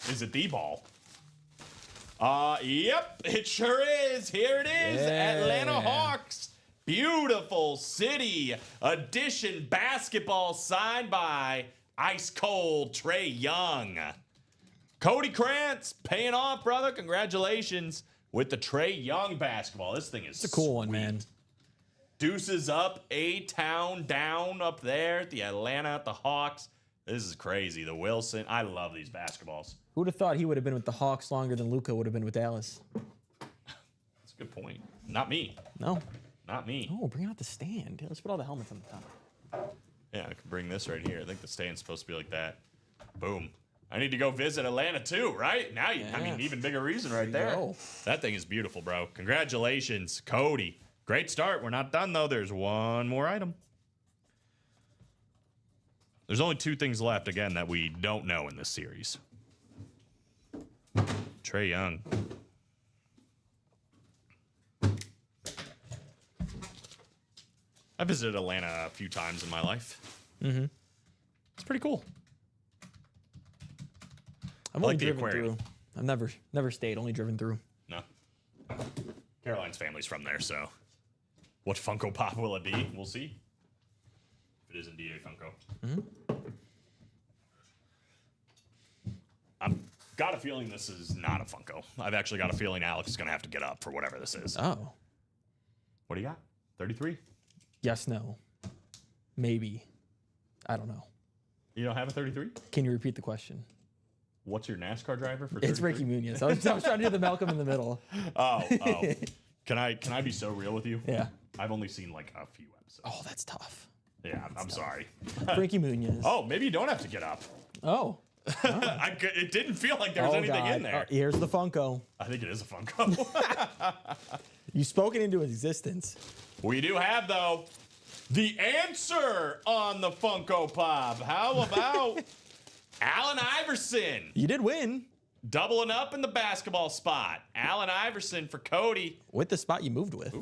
Is it the ball? Yep, it sure is. Here it is. Yeah. Atlanta Hawks. Beautiful City Edition basketball signed by Ice Cold Trae Young. Cody Krantz paying off, brother. Congratulations with the Trae Young basketball. This thing is It's a cool one, sweet. man. Deuces up, A-Town down up there at the Atlanta at the Hawks. This is crazy. The Wilson. I love these basketballs. Who would have thought he would have been with the Hawks longer than Luka would have been with Dallas? That's a good point. Not me. No. Not me. Oh, bring out the stand. Let's put all the helmets on the top. Yeah, I can bring this right here. I think the stand's supposed to be like that. Boom. I need to go visit Atlanta too, right? Now, I mean, even bigger reason right There you there. go. That thing is beautiful, bro. Congratulations, Cody. Great start. We're not done, though. There's one more item. There's only 2 things left, again, that we don't know in this series. Trae Young. I visited Atlanta a few times in my life. Mm-hmm. It's pretty cool. I've I only like the driven aquarium. through. I've never stayed, only driven through. No. Caroline's family's from there, so what Funko Pop will it be? We'll see. If it is indeed a Funko. Mm-hmm. I've got a feeling this is not a Funko. I've actually got a feeling Alex is going to have to get up for whatever this is. Oh. What do you got? 33? Yes, no. Maybe. I don't know. You don't have a 33? Can you repeat the question? What's your NASCAR driver for? It's 33? Ricky Munoz. I was trying to do the Malcolm in the middle. Oh. Can I be so real with you? Yeah. I've only seen like a few episodes. Oh, that's tough. Yeah, I'm sorry. Ricky Munoz. Oh, maybe you don't have to get up. Oh. It didn't feel like there was anything God. in there. Here's the Funko. I think it is a Funko. You've spoken into existence. We do have, though, the answer on the Funko Pop. How about Allen Iverson You did win doubling up in the basketball spot? Allen Iverson for Cody. with the spot you moved with.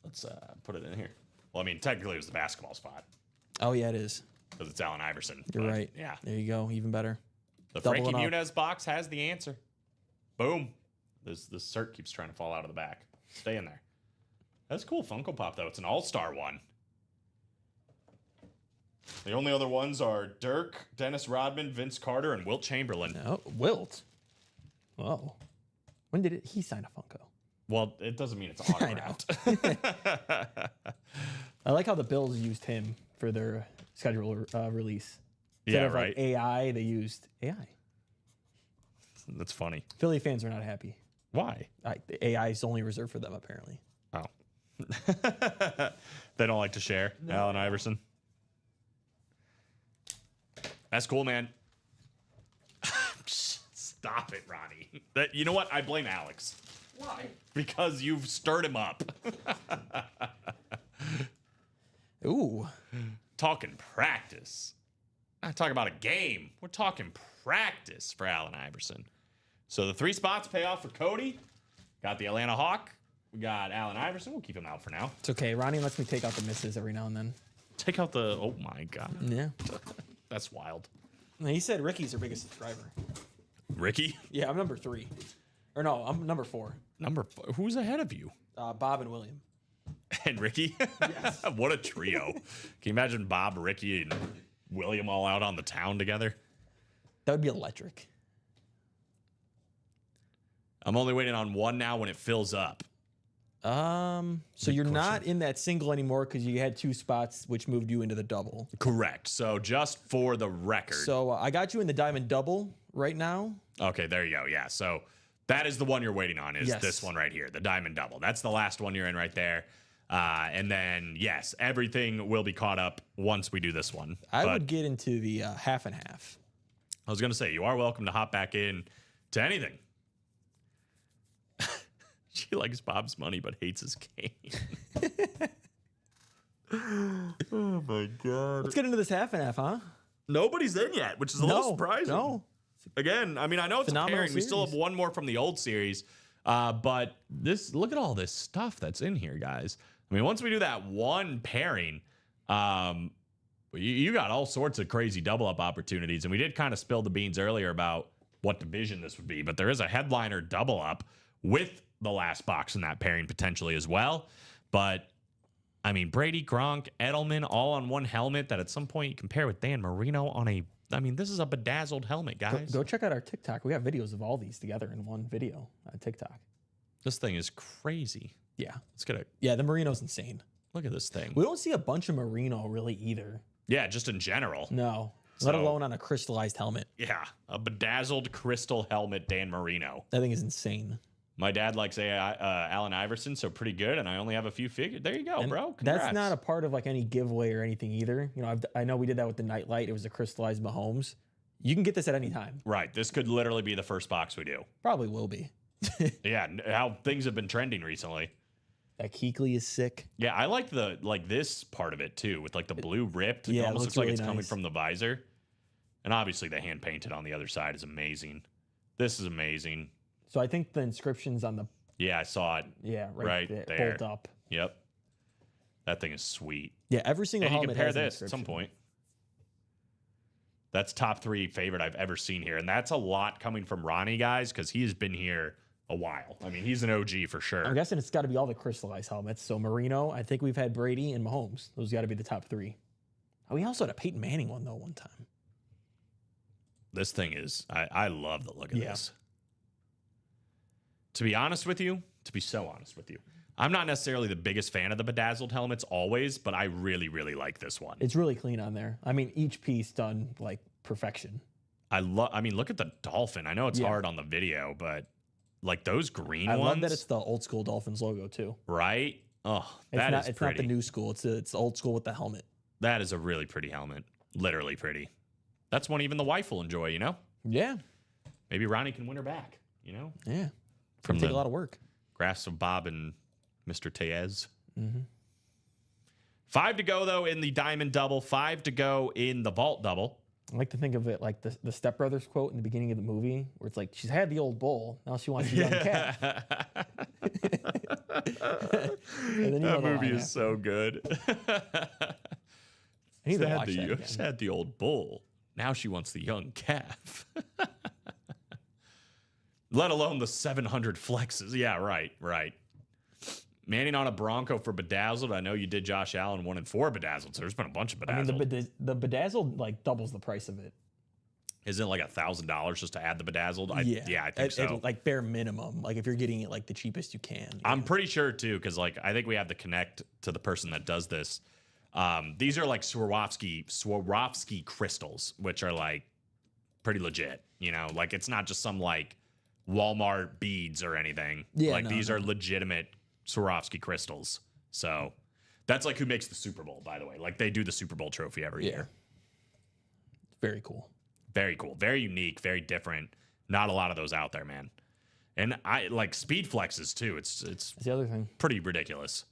Let's put it in here. Well, I mean, technically it was the basketball spot Oh, yeah, it is. because it's Allen Iverson. You're but, right. Yeah. There you go. Even better. The Doubling Frankie up. Muniz box has the answer. Boom. This cert keeps trying to fall out of the back. Stay in there. That's cool Funko Pop, though. It's an all-star one. The only other ones are Dirk, Dennis Rodman, Vince Carter, and Wilt Chamberlain. Oh, Wilt. Oh. When did he sign a Funko? Well, it doesn't mean it's I know. autographed. I like how the Bills used him for their schedule release. Instead Yeah, of, right. Like AI, they used AI. That's funny. Philly fans are not happy. Why? The AI is only reserved for them, apparently. Oh. They don't like to share. Allen Iverson. That's cool, man. Stop it, Ronnie. You know what? I blame Alex. Why? Because you've stirred him up. Ooh. Talking practice. Not talking about a game. We're talking practice for Allen Iverson. So the 3 spots pay off for Cody. Got the Atlanta Hawk. We got Allen Iverson. We'll keep him out for now. It's okay. Ronnie lets me take out the misses every now and then. Take out the... Oh, my God. Yeah. That's wild. He said Ricky's their biggest subscriber. Ricky? Yeah, I'm number 3. Or no, I'm number 4. Who's ahead of you? Bob and William. And Ricky? Yes. What a trio. Can you imagine Bob, Ricky, and William all out on the town together? That would be electric. I'm only waiting on one now when it fills up. So you're not in that single anymore because you had 2 spots, which moved you into the double. Correct. So just for the record. So I got you in the diamond double right now. Okay, there you go. Yeah. So that is the one you're waiting on is Yes. this one right here, the Diamond Double. That's the last one you're in right there. And then, yes, everything will be caught up once we do this one. I But would get into the half and half. I was going to say, you are welcome to hop back in to anything. She likes Bob's money but hates his game. Oh, my God. Let's get into this half and half, huh? Nobody's in yet, which is a little surprising. No. Again, I mean, I know it's a Phenomenal pairing. We still have series. one more from the old series. But look at all this stuff that's in here, guys. I mean, once we do that one pairing, you got all sorts of crazy double up opportunities. And we did kind of spill the beans earlier about what division this would be, but there is a headliner double up with the last box in that pairing potentially as well. But I mean, Brady, Gronk, Edelman, all on one helmet that at some point you compare with Dan Marino on a, I mean, this is a bedazzled helmet, guys. Go check out our TikTok. We got videos of all these together in one video on TikTok. This thing is crazy. Yeah. Let's get a Yeah, the Marino's insane. look at this thing. We don't see a bunch of Marino really either. Yeah, just in general. No. Let So- alone on a crystallized helmet. Yeah, a bedazzled crystal helmet, Dan Marino. That thing is insane. My dad likes Allen Iverson, so pretty good. And I only have a few figures. There you go, And bro. Congrats. that's not a part of like any giveaway or anything either. You know, I know we did that with the Nightlight. It was a crystallized Mahomes. You can get this at any time. Right. This could literally be the first box we do. Probably will be. Yeah, how things have been trending recently. That Kuechly is sick. Yeah, I like this part of it too, with like the blue ripped. It Yeah, it almost looks looks like really it's coming nice. from the visor. And obviously the hand painted on the other side is amazing. This is amazing. So I think the inscriptions on the Yeah, I saw it. right there. there, bolt up. Yep. That thing is sweet. Yeah, every single And you helmet compare has an this at some inscription. point. That's top 3 favorite I've ever seen here. And that's a lot coming from Ronnie, guys, because he has been here a while. I mean, he's an OG for sure. I'm guessing it's got to be all the crystallized helmets. So Marino, I think we've had Brady and Mahomes. Those got to be the top 3. Oh, we also had a Peyton Manning one though one time. This thing is, I love the look of Yeah. this. To be honest with you, to be so honest with you, I'm not necessarily the biggest fan of the bedazzled helmets always, but I really, really like this one. It's really clean on there. I mean, each piece done like perfection. I mean, look at the dolphin. I know it's hard on the video, but like those green I ones. love that it's the old school Dolphins logo too. Right? Oh, It's that not. is It's pretty. not the new school. It's the old school with the helmet. That is a really pretty helmet. Literally pretty. That's one even the wife will enjoy, you know? Yeah. Maybe Ronnie can win her back, you know? Yeah. From Take the a lot of work. graphs of Bob and Mr. Tellez. Mm-hmm. 5 to go, though, in the diamond double. 5 to go in the vault double. I like to think of it like the Step Brothers quote in the beginning of the movie, where it's like, she's had the old bull, now she wants the young cat. And then you know That the movie line is so good. I need to watch that again. She's had the old bull. Now she wants the young calf. Let alone the 700 flexes. Yeah, right. Manning on a Bronco for bedazzled. I know you did Josh Allen 1 and 4 bedazzled, so there's been a bunch of bedazzled. I mean, the bedazzled like doubles the price of it. Isn't it like $1,000 just to add the bedazzled? I think so. At, like bare minimum, like if you're getting it like the cheapest you can. I'm pretty sure too, because like I think we have to connect to the person that does this. These are like Swarovski crystals, which are like pretty legit. You know, like it's not just some like Walmart beads or anything. Yeah, like no, these are legitimate Swarovski crystals. So that's like who makes the Super Bowl, by the way. Like they do the Super Bowl trophy every year. Very cool. Very cool. Very unique. Very different. Not a lot of those out there, man. And I like speed flexes too. It's That's the other thing. pretty ridiculous.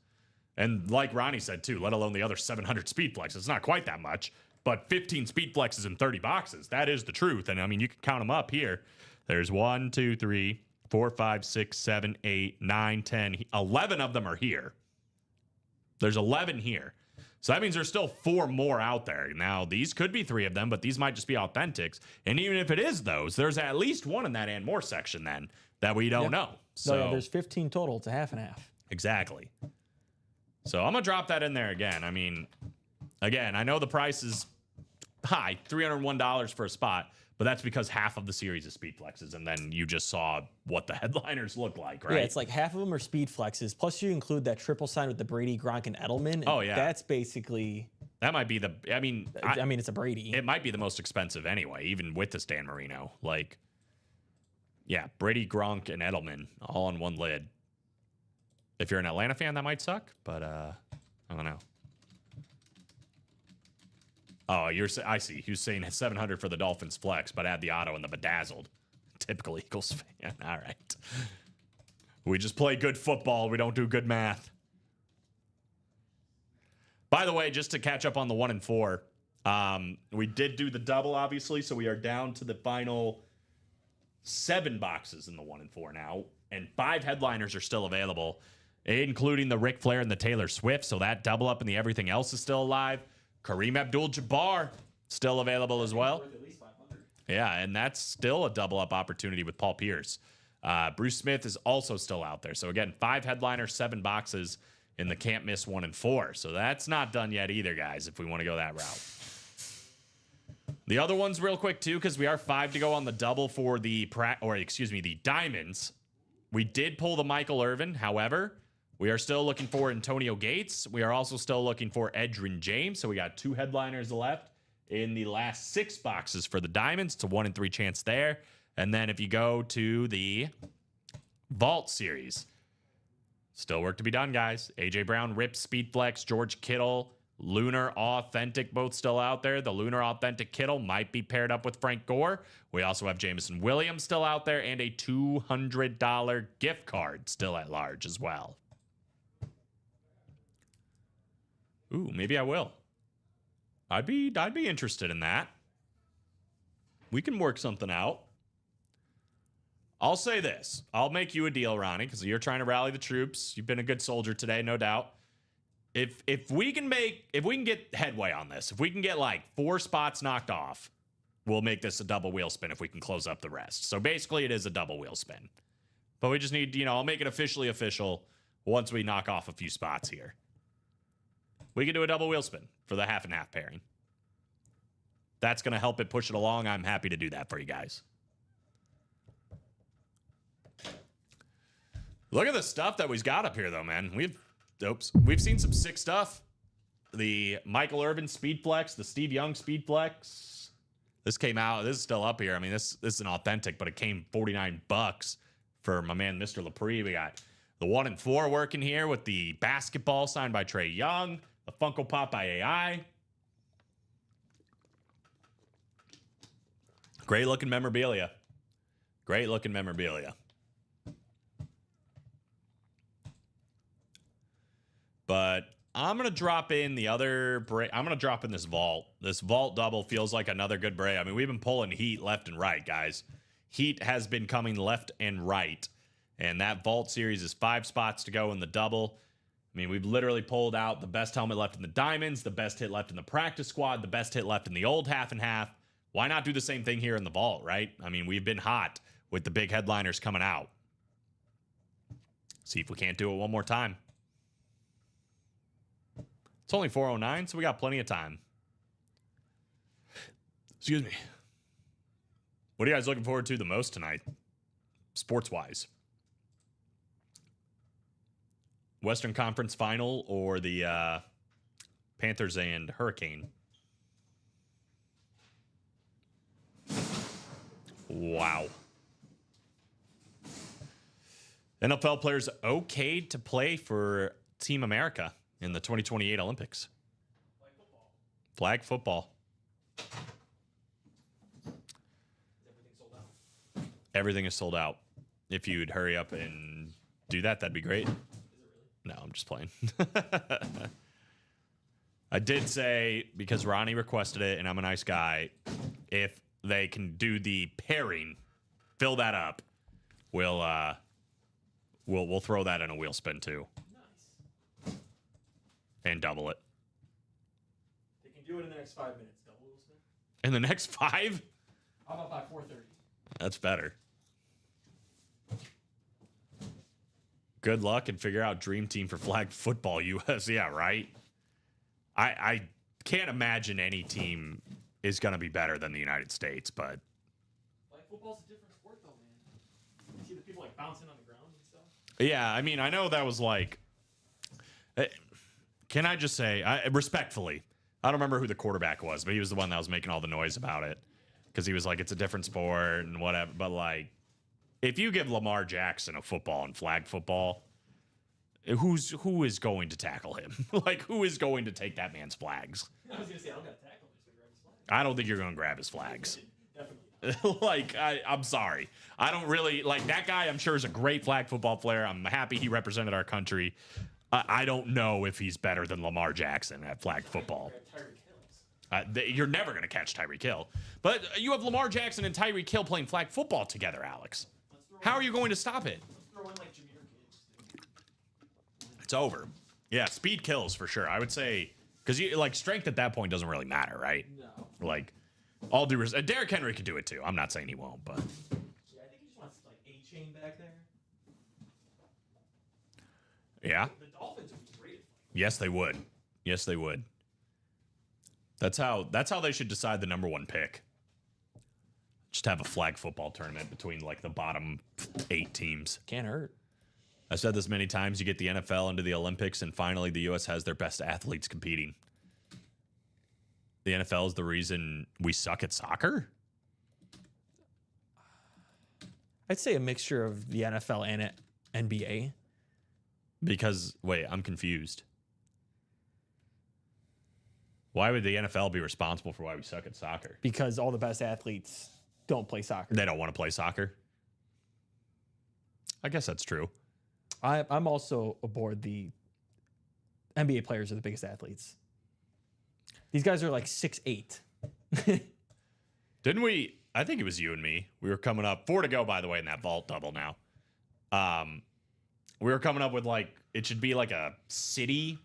And like Ronnie said too, let alone the other 700 speed flexes. It's not quite that much, but 15 speed flexes in 30 boxes. That is the truth. And I mean, you can count them up here. There's 1, 2, 3, 4, 5, 6, 7, 8, 9, 10, 11 of them are here. There's 11 here. So that means there's still 4 more out there. Now, these could be 3 of them, but these might just be authentics. And even if it is those, there's at least one in that and more section then that we don't know. So So there's 15 total. It's a half and half. exactly. So I'm going to drop that in there again. I mean, again, I know the price is high, $301 for a spot, but that's because half of the series is speed flexes. And then you just saw what the headliners look like, right? Yeah, it's like half of them are speed flexes. Plus, you include that triple sign with the Brady, Gronk, and Edelman. And Oh, yeah. that's basically. That might be the, I mean, I mean, it's a Brady. it might be the most expensive anyway, even with this Dan Marino. Like, yeah, Brady, Gronk, and Edelman all on one lid. If you're an Atlanta fan, that might suck, but I don't know. Oh, I see. He was saying 700 for the Dolphins flex, but add the auto and the bedazzled. Typical Eagles fan. All right. We just play good football. We don't do good math. By the way, just to catch up on the 1 and 4, we did do the double, obviously, so we are down to the final 7 boxes in the 1 and 4 now, and 5 headliners are still available, including the Ric Flair and the Taylor Swift, so that double up and the everything else is still alive. Kareem Abdul-Jabbar still available as well. Yeah, and that's still a double up opportunity with Paul Pierce. Bruce Smith is also still out there. So again, 5 headliners, 7 boxes in the can't miss 1 and 4. So that's not done yet either, guys, if we want to go that route. The other ones real quick too, because we are 5 to go on the double for the the diamonds. We did pull the Michael Irvin. However, we are still looking for Antonio Gates. We are also still looking for Edgerrin James. So we got 2 headliners left in the last 6 boxes for the diamonds. It's a 1 in 3 chance there. And then if you go to the Vault series, still work to be done, guys. AJ Brown, Rip, Speedflex, George Kittle, Lunar Authentic, both still out there. The Lunar Authentic Kittle might be paired up with Frank Gore. We also have Jameson Williams still out there and a $200 gift card still at large as well. Ooh, maybe I will. I'd be interested in that. We can work something out. I'll say this. I'll make you a deal, Ronnie, because you're trying to rally the troops. You've been a good soldier today, no doubt. If we can get headway on this, if we can get like 4 spots knocked off, we'll make this a double wheel spin if we can close up the rest. So basically it is a double wheel spin. But we just need, I'll make it officially official once we knock off a few spots here. We can do a double wheel spin for the half and half pairing. That's going to help it push it along. I'm happy to do that for you guys. Look at the stuff that we've got up here, though, man. We've seen some sick stuff. The Michael Irvin Speed Flex, the Steve Young Speed Flex. This came out. This is still up here. I mean, this is an authentic, but it came $49 for my man, Mr. Lepre. We got the 1 and 4 working here with the basketball signed by Trae Young, the Funko Pop by AI. Great looking memorabilia. Great looking memorabilia. But I'm going to drop in the other break. I'm going to drop in this vault. This vault double feels like another good break. I mean, we've been pulling heat left and right, guys. Heat has been coming left and right. And that vault series is 5 spots to go in the double. I mean, we've literally pulled out the best helmet left in the diamonds, the best hit left in the practice squad, the best hit left in the old half and half. Why not do the same thing here in the vault, right? I mean, we've been hot with the big headliners coming out. See if we can't do it one more time. It's only 4:09, so we got plenty of time. Excuse me. What are you guys looking forward to the most tonight, sports-wise? Western Conference Final or the Panthers and Hurricane? Wow. NFL players okayed to play for Team America in the 2028 Olympics. Flag football. Everything is sold out. If you'd hurry up and do that, that'd be great. No, I'm just playing. I did say, because Ronnie requested it and I'm a nice guy, if they can do the pairing, fill that up, we'll throw that in a wheel spin too. Nice. And double it. They can do it in the next 5 minutes. Double wheel spin. In the next 5? How about by 4:30? That's better. Good luck and figure out dream team for flag football US. Yeah, right? I can't imagine any team is going to be better than the United States, but... Flag football's a different sport, though, man. You see the people, like, bouncing on the ground and stuff? Yeah, I mean, I know that was like... Can I just say, respectfully, I don't remember who the quarterback was, but he was the one that was making all the noise about it. Because he was like, it's a different sport and whatever. But, like, if you give Lamar Jackson a football and flag football, who is going to tackle him? Like, who is going to take that man's flags? I was going to say, I don't got to tackle him. Just grab his flag. I don't think you're going to grab his flags. Definitely. Like, I'm sorry. I don't really... Like, that guy, I'm sure, is a great flag football player. I'm happy he represented our country. I don't know if he's better than Lamar Jackson at flag football. You're never going to catch Tyreek Hill. But you have Lamar Jackson and Tyreek Hill playing flag football together, Alex. How are you going to stop it? Throw in, like, Jameer Gibbs. It's over. Yeah, speed kills for sure. I would say... Because, like, strength at that point doesn't really matter, right? No. Like, all due respect... Derrick Henry could do it, too. I'm not saying he won't, but... Yeah, I think he just wants, like, A-chain back there. Yeah? The Dolphins would be great. Yes, they would. Yes, they would. That's how they should decide the number 1 pick. Just have a flag football tournament between, like, the bottom 8 teams. Can't hurt. I've said this many times. You get the NFL into the Olympics, and finally the U.S. has their best athletes competing. The NFL is the reason we suck at soccer? I'd say a mixture of the NFL and NBA. Because, wait, I'm confused. Why would the NFL be responsible for why we suck at soccer? Because all the best athletes don't play soccer. They don't want to play soccer? I guess that's true. I'm also aboard the NBA players are the biggest athletes. These guys are like 6'8". Didn't we? I think it was you and me. We were coming up 4 to go, by the way, in that vault double now. We were coming up with, like, it should be like a city.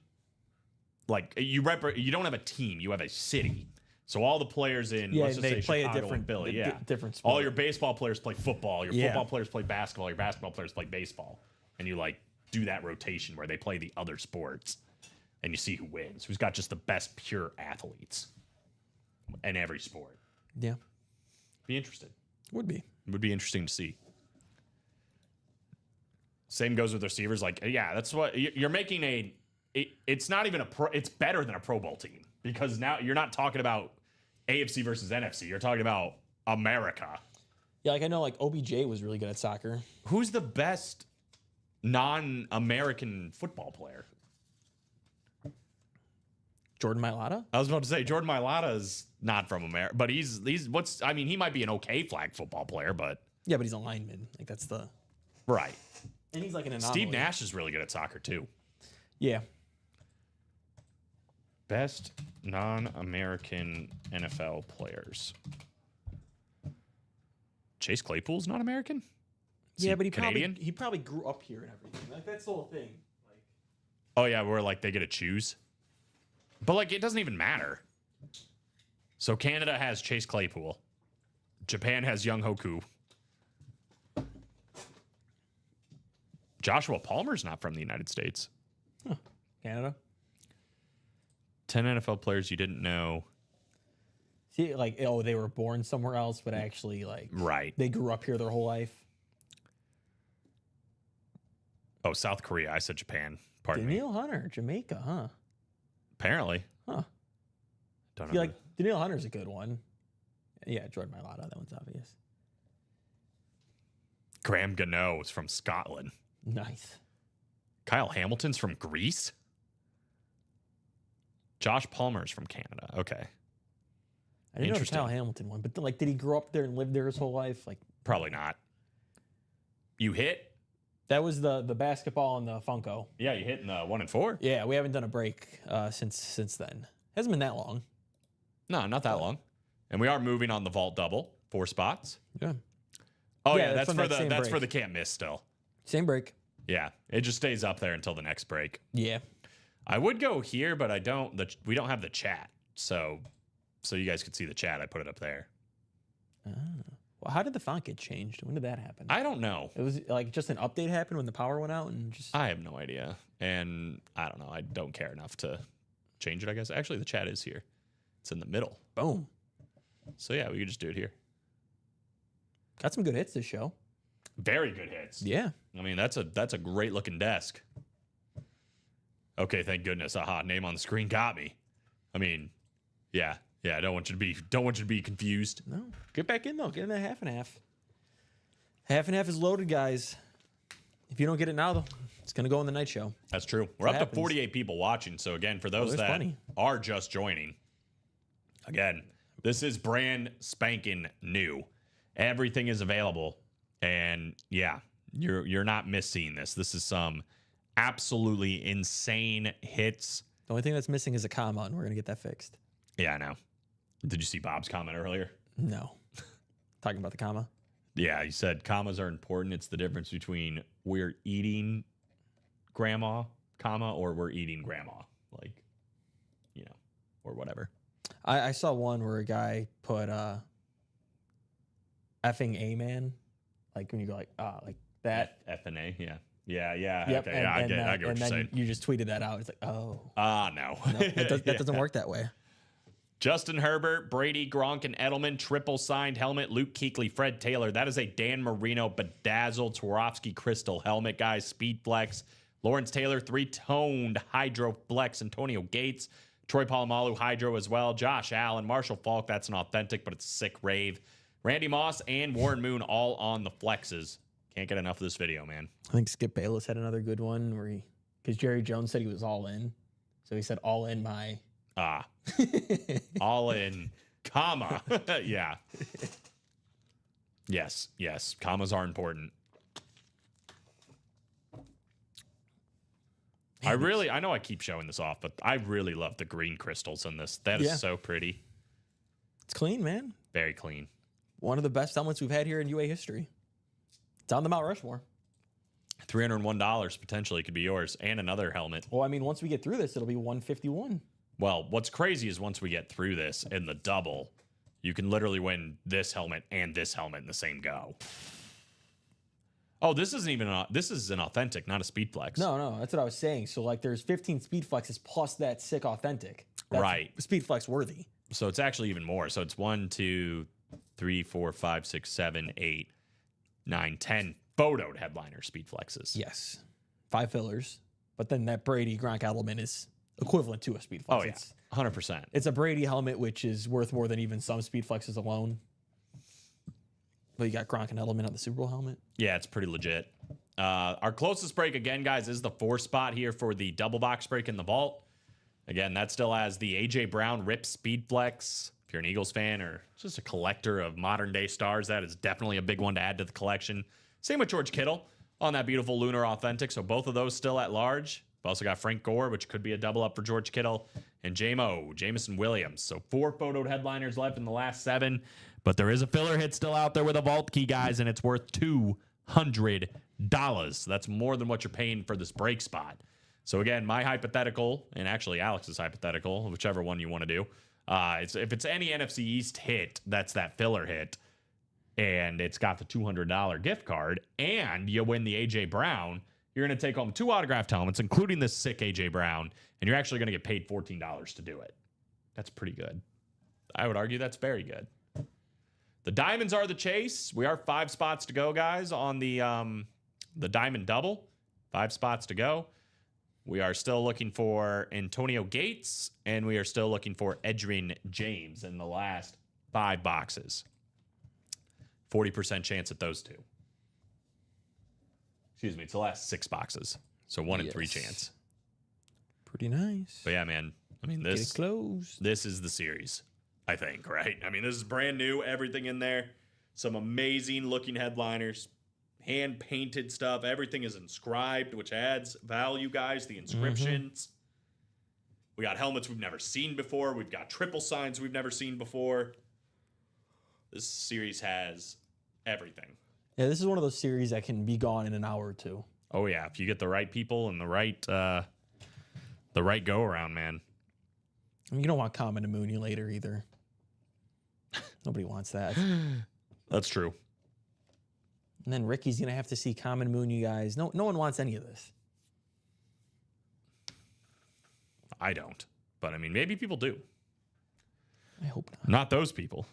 Like, you don't have a team, you have a city. So all the players in, Yeah, let's just they say play a Chicago different- and Philly, di- yeah. different sport. All your baseball players play football. Your Yeah. football players play basketball. Your basketball players play baseball. And you, like, do that rotation where they play the other sports. And you see who wins. Who's got just the best pure athletes in every sport. Yeah, Be interested. would be. It would be interesting to see. Same goes with receivers. Like, yeah, that's what you're making it's not even it's better than a Pro Bowl team because now you're not talking about AFC versus NFC. You're talking about America. Yeah, like I know like OBJ was really good at soccer. Who's the best non-American football player? Jordan Mailata? I was about to say Jordan Mailata is not from America, but he's he might be an okay flag football player, but Yeah, but he's a lineman. Like that's the right. and he's like an anomaly. Steve Nash is really good at soccer too. Yeah. Best non-American NFL players. Chase Claypool's not American? Is Yeah, but he Canadian? probably grew up here and everything. Like that's the whole thing. Like Oh yeah, where like they get to choose. But like it doesn't even matter. So Canada has Chase Claypool. Japan has Young Hoku. Joshua Palmer's not from the United States. Canada. 10 NFL players you didn't know. See, like they were born somewhere else, but actually like Right. they grew up here their whole life. Oh, South Korea. I said Japan. Pardon me. Daniil Hunter, Jamaica, huh? Apparently. Huh. Don't I feel know. like Daniil Hunter's a good one. Yeah, Jordan Mailata, that one's obvious. Graham Gano is from Scotland. Nice. Kyle Hamilton's from Greece. Josh Palmer's from Canada. Okay. I didn't know the Interesting. Kyle Hamilton one, but like, did he grow up there and live there his whole life? Like, Probably not. You hit? that was the basketball and the Funko. Yeah, you hit in the 1 and 4. Yeah, we haven't done a break since then. Hasn't been that long. No, not that long. And we are moving on the vault double, 4 spots. Yeah. Oh Yeah, yeah, that's that's from for that the same that's for break. the can't miss still. Same break. Yeah, it just stays up there until the next break. Yeah. I would go here, but I don't. We don't have the chat, so you guys could see the chat. I put it up there. Well, how did the font get changed? When did that happen? I don't know. It was like just an update happened when the power went out and just. I have no idea, and I don't know. I don't care enough to change it. I guess actually the chat is here. It's in the middle. Boom. So yeah, we could just do it here. Got some good hits this show. Very good hits. Yeah. I mean, that's a great looking desk. Okay, thank goodness. Aha, name on the screen got me. I mean, yeah. I don't want you to be confused. No. Get back in though. Get in that half and half. Half and half is loaded, guys. If you don't get it now, though, it's gonna go on the night show. That's true. We're up happens. to 48 people watching. So again, for those there's that plenty. are just joining, again, this is brand spanking new. Everything is available, and yeah, you're not missing this. This is some absolutely insane hits. The only thing that's missing is a comma, and we're gonna get that fixed. Yeah, I know. Did you see Bob's comment earlier? No. Talking about the comma. Yeah, he said commas are important. It's the difference between we're eating grandma, comma, or we're eating grandma. Like, or whatever. I saw one where a guy put effing a man, like when you go like that. F and A, yeah. Yeah. Yep. Okay, I get what and you're then saying. you just tweeted that out. It's like, oh, No. no, that doesn't work that way. Justin Herbert, Brady, Gronk, and Edelman, triple signed helmet. Luke Kuechly, Fred Taylor. That is a Dan Marino bedazzled Swarovski crystal helmet, guys. Speed Flex. Lawrence Taylor, 3-toned Hydro Flex. Antonio Gates, Troy Polamalu, Hydro as well. Josh Allen, Marshall Falk. That's an authentic, but it's a sick rave. Randy Moss and Warren Moon all on the flexes. Can't get enough of this video, man. I think Skip Bayless had another good one where because Jerry Jones said he was all in, so he said all in my. All in, comma. Yeah. Yes. Commas are important. I know I keep showing this off, but I really love the green crystals in this. That is so pretty. It's clean, man. Very clean. One of the best helmets we've had here in UA history. It's on the Mount Rushmore. $301 potentially could be yours, and another helmet. Well, I mean, once we get through this, it'll be 151. Well, what's crazy is once we get through this in the double, you can literally win this helmet and this helmet in the same go. Oh, this isn't even this is an authentic, not a speed flex. No, that's what I was saying. So like, there's 15 speed flexes plus that sick authentic. That's Right. Speed flex worthy. So it's actually even more. So it's 1, 2, 3, 4, 5, 6, 7, 8, 9, 10. photoed headliner speed flexes. Yes. 5 fillers. But then that Brady Gronk element is equivalent to a speed flex. Oh, yeah. It's, 100%. it's a Brady helmet, which is worth more than even some speed flexes alone. But you got Gronk and element on the Super Bowl helmet. Yeah, it's pretty legit. Our closest break, again, guys, is the 4 spot here for the double box break in the vault. Again, that still has the A.J. Brown Rip Speed Flex. If you're an Eagles fan or just a collector of modern-day stars, that is definitely a big one to add to the collection. Same with George Kittle on that beautiful Lunar Authentic. So both of those still at large. We've also got Frank Gore, which could be a double up for George Kittle, and Jameson Williams. So 4 photoed headliners left in the last 7. But there is a filler hit still out there with a vault key, guys, and it's worth $200. That's more than what you're paying for this break spot. So again, my hypothetical, and actually Alex's hypothetical, whichever one you want to do, if it's any NFC East hit, that's that filler hit, and it's got the $200 gift card, and you win the A.J. Brown, you're going to take home 2 autographed helmets, including this sick A.J. Brown, and you're actually going to get paid $14 to do it. That's pretty good. I would argue that's very good. The diamonds are the chase. We are 5 spots to go, guys, on the diamond double. 5 spots to go. We are still looking for Antonio Gates, and we are still looking for Edgerrin James in the last 5 boxes. 40% chance at those 2. Excuse me, it's the last 6 boxes. So 1 in 3 chance. Pretty nice. But yeah, man, I mean, Get it closed. this is the series, I think, right? I mean, this is brand new, everything in there. Some amazing looking headliners, hand painted stuff. Everything is inscribed, which adds value, guys. The inscriptions. We got helmets we've never seen before. We've got triple signs we've never seen before. This series has everything. Yeah, this is one of those series that can be gone in an hour or 2. Oh yeah, if you get the right people and the right go around, man. I mean, you don't want Common to moon you later either. Nobody wants that. That's true. And then Ricky's going to have to see Common moon you guys. No one wants any of this. I don't. But I mean, maybe people do. I hope not. Not those people.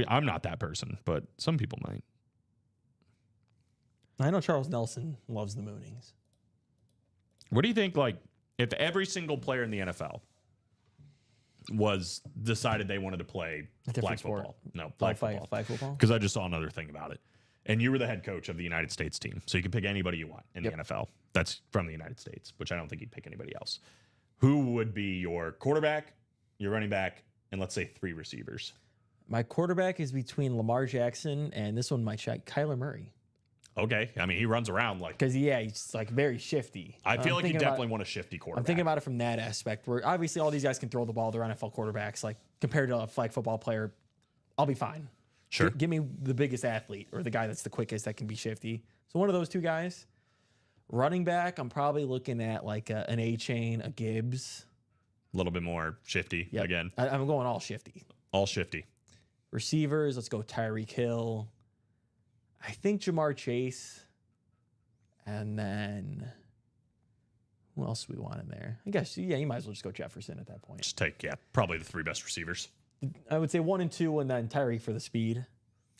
I'm not that person, but some people might. I know Charles Nelson loves the moonings. What do you think, like, if every single player in the NFL was decided they wanted to play A different flag football? sport. No, flag football. Flag football? Because I just saw another thing about it. And you were the head coach of the United States team. So you can pick anybody you want in the NFL. That's from the United States, which I don't think you'd pick anybody else. Who would be your quarterback, your running back, and let's say 3 receivers? My quarterback is between Lamar Jackson and this one might check Kyler Murray. Okay. I mean, he runs around like... Because, yeah, he's like very shifty. I feel like you thinking definitely want a shifty quarterback. I'm thinking about it from that aspect where obviously all these guys can throw the ball. They're NFL quarterbacks. Like compared to a flag football player, I'll be fine. Sure. Give me the biggest athlete or the guy that's the quickest that can be shifty. So one of those 2 guys. Running back, I'm probably looking at like an A-Chain, a Gibbs. A little bit more shifty again. I'm going all shifty. All shifty. Receivers, let's go Tyreek Hill. I think Jamar Chase. And then who else do we want in there? I guess, yeah, you might as well just go Jefferson at that point. Just take, probably the 3 best receivers. I would say 1 and 2, and then Tyreek for the speed.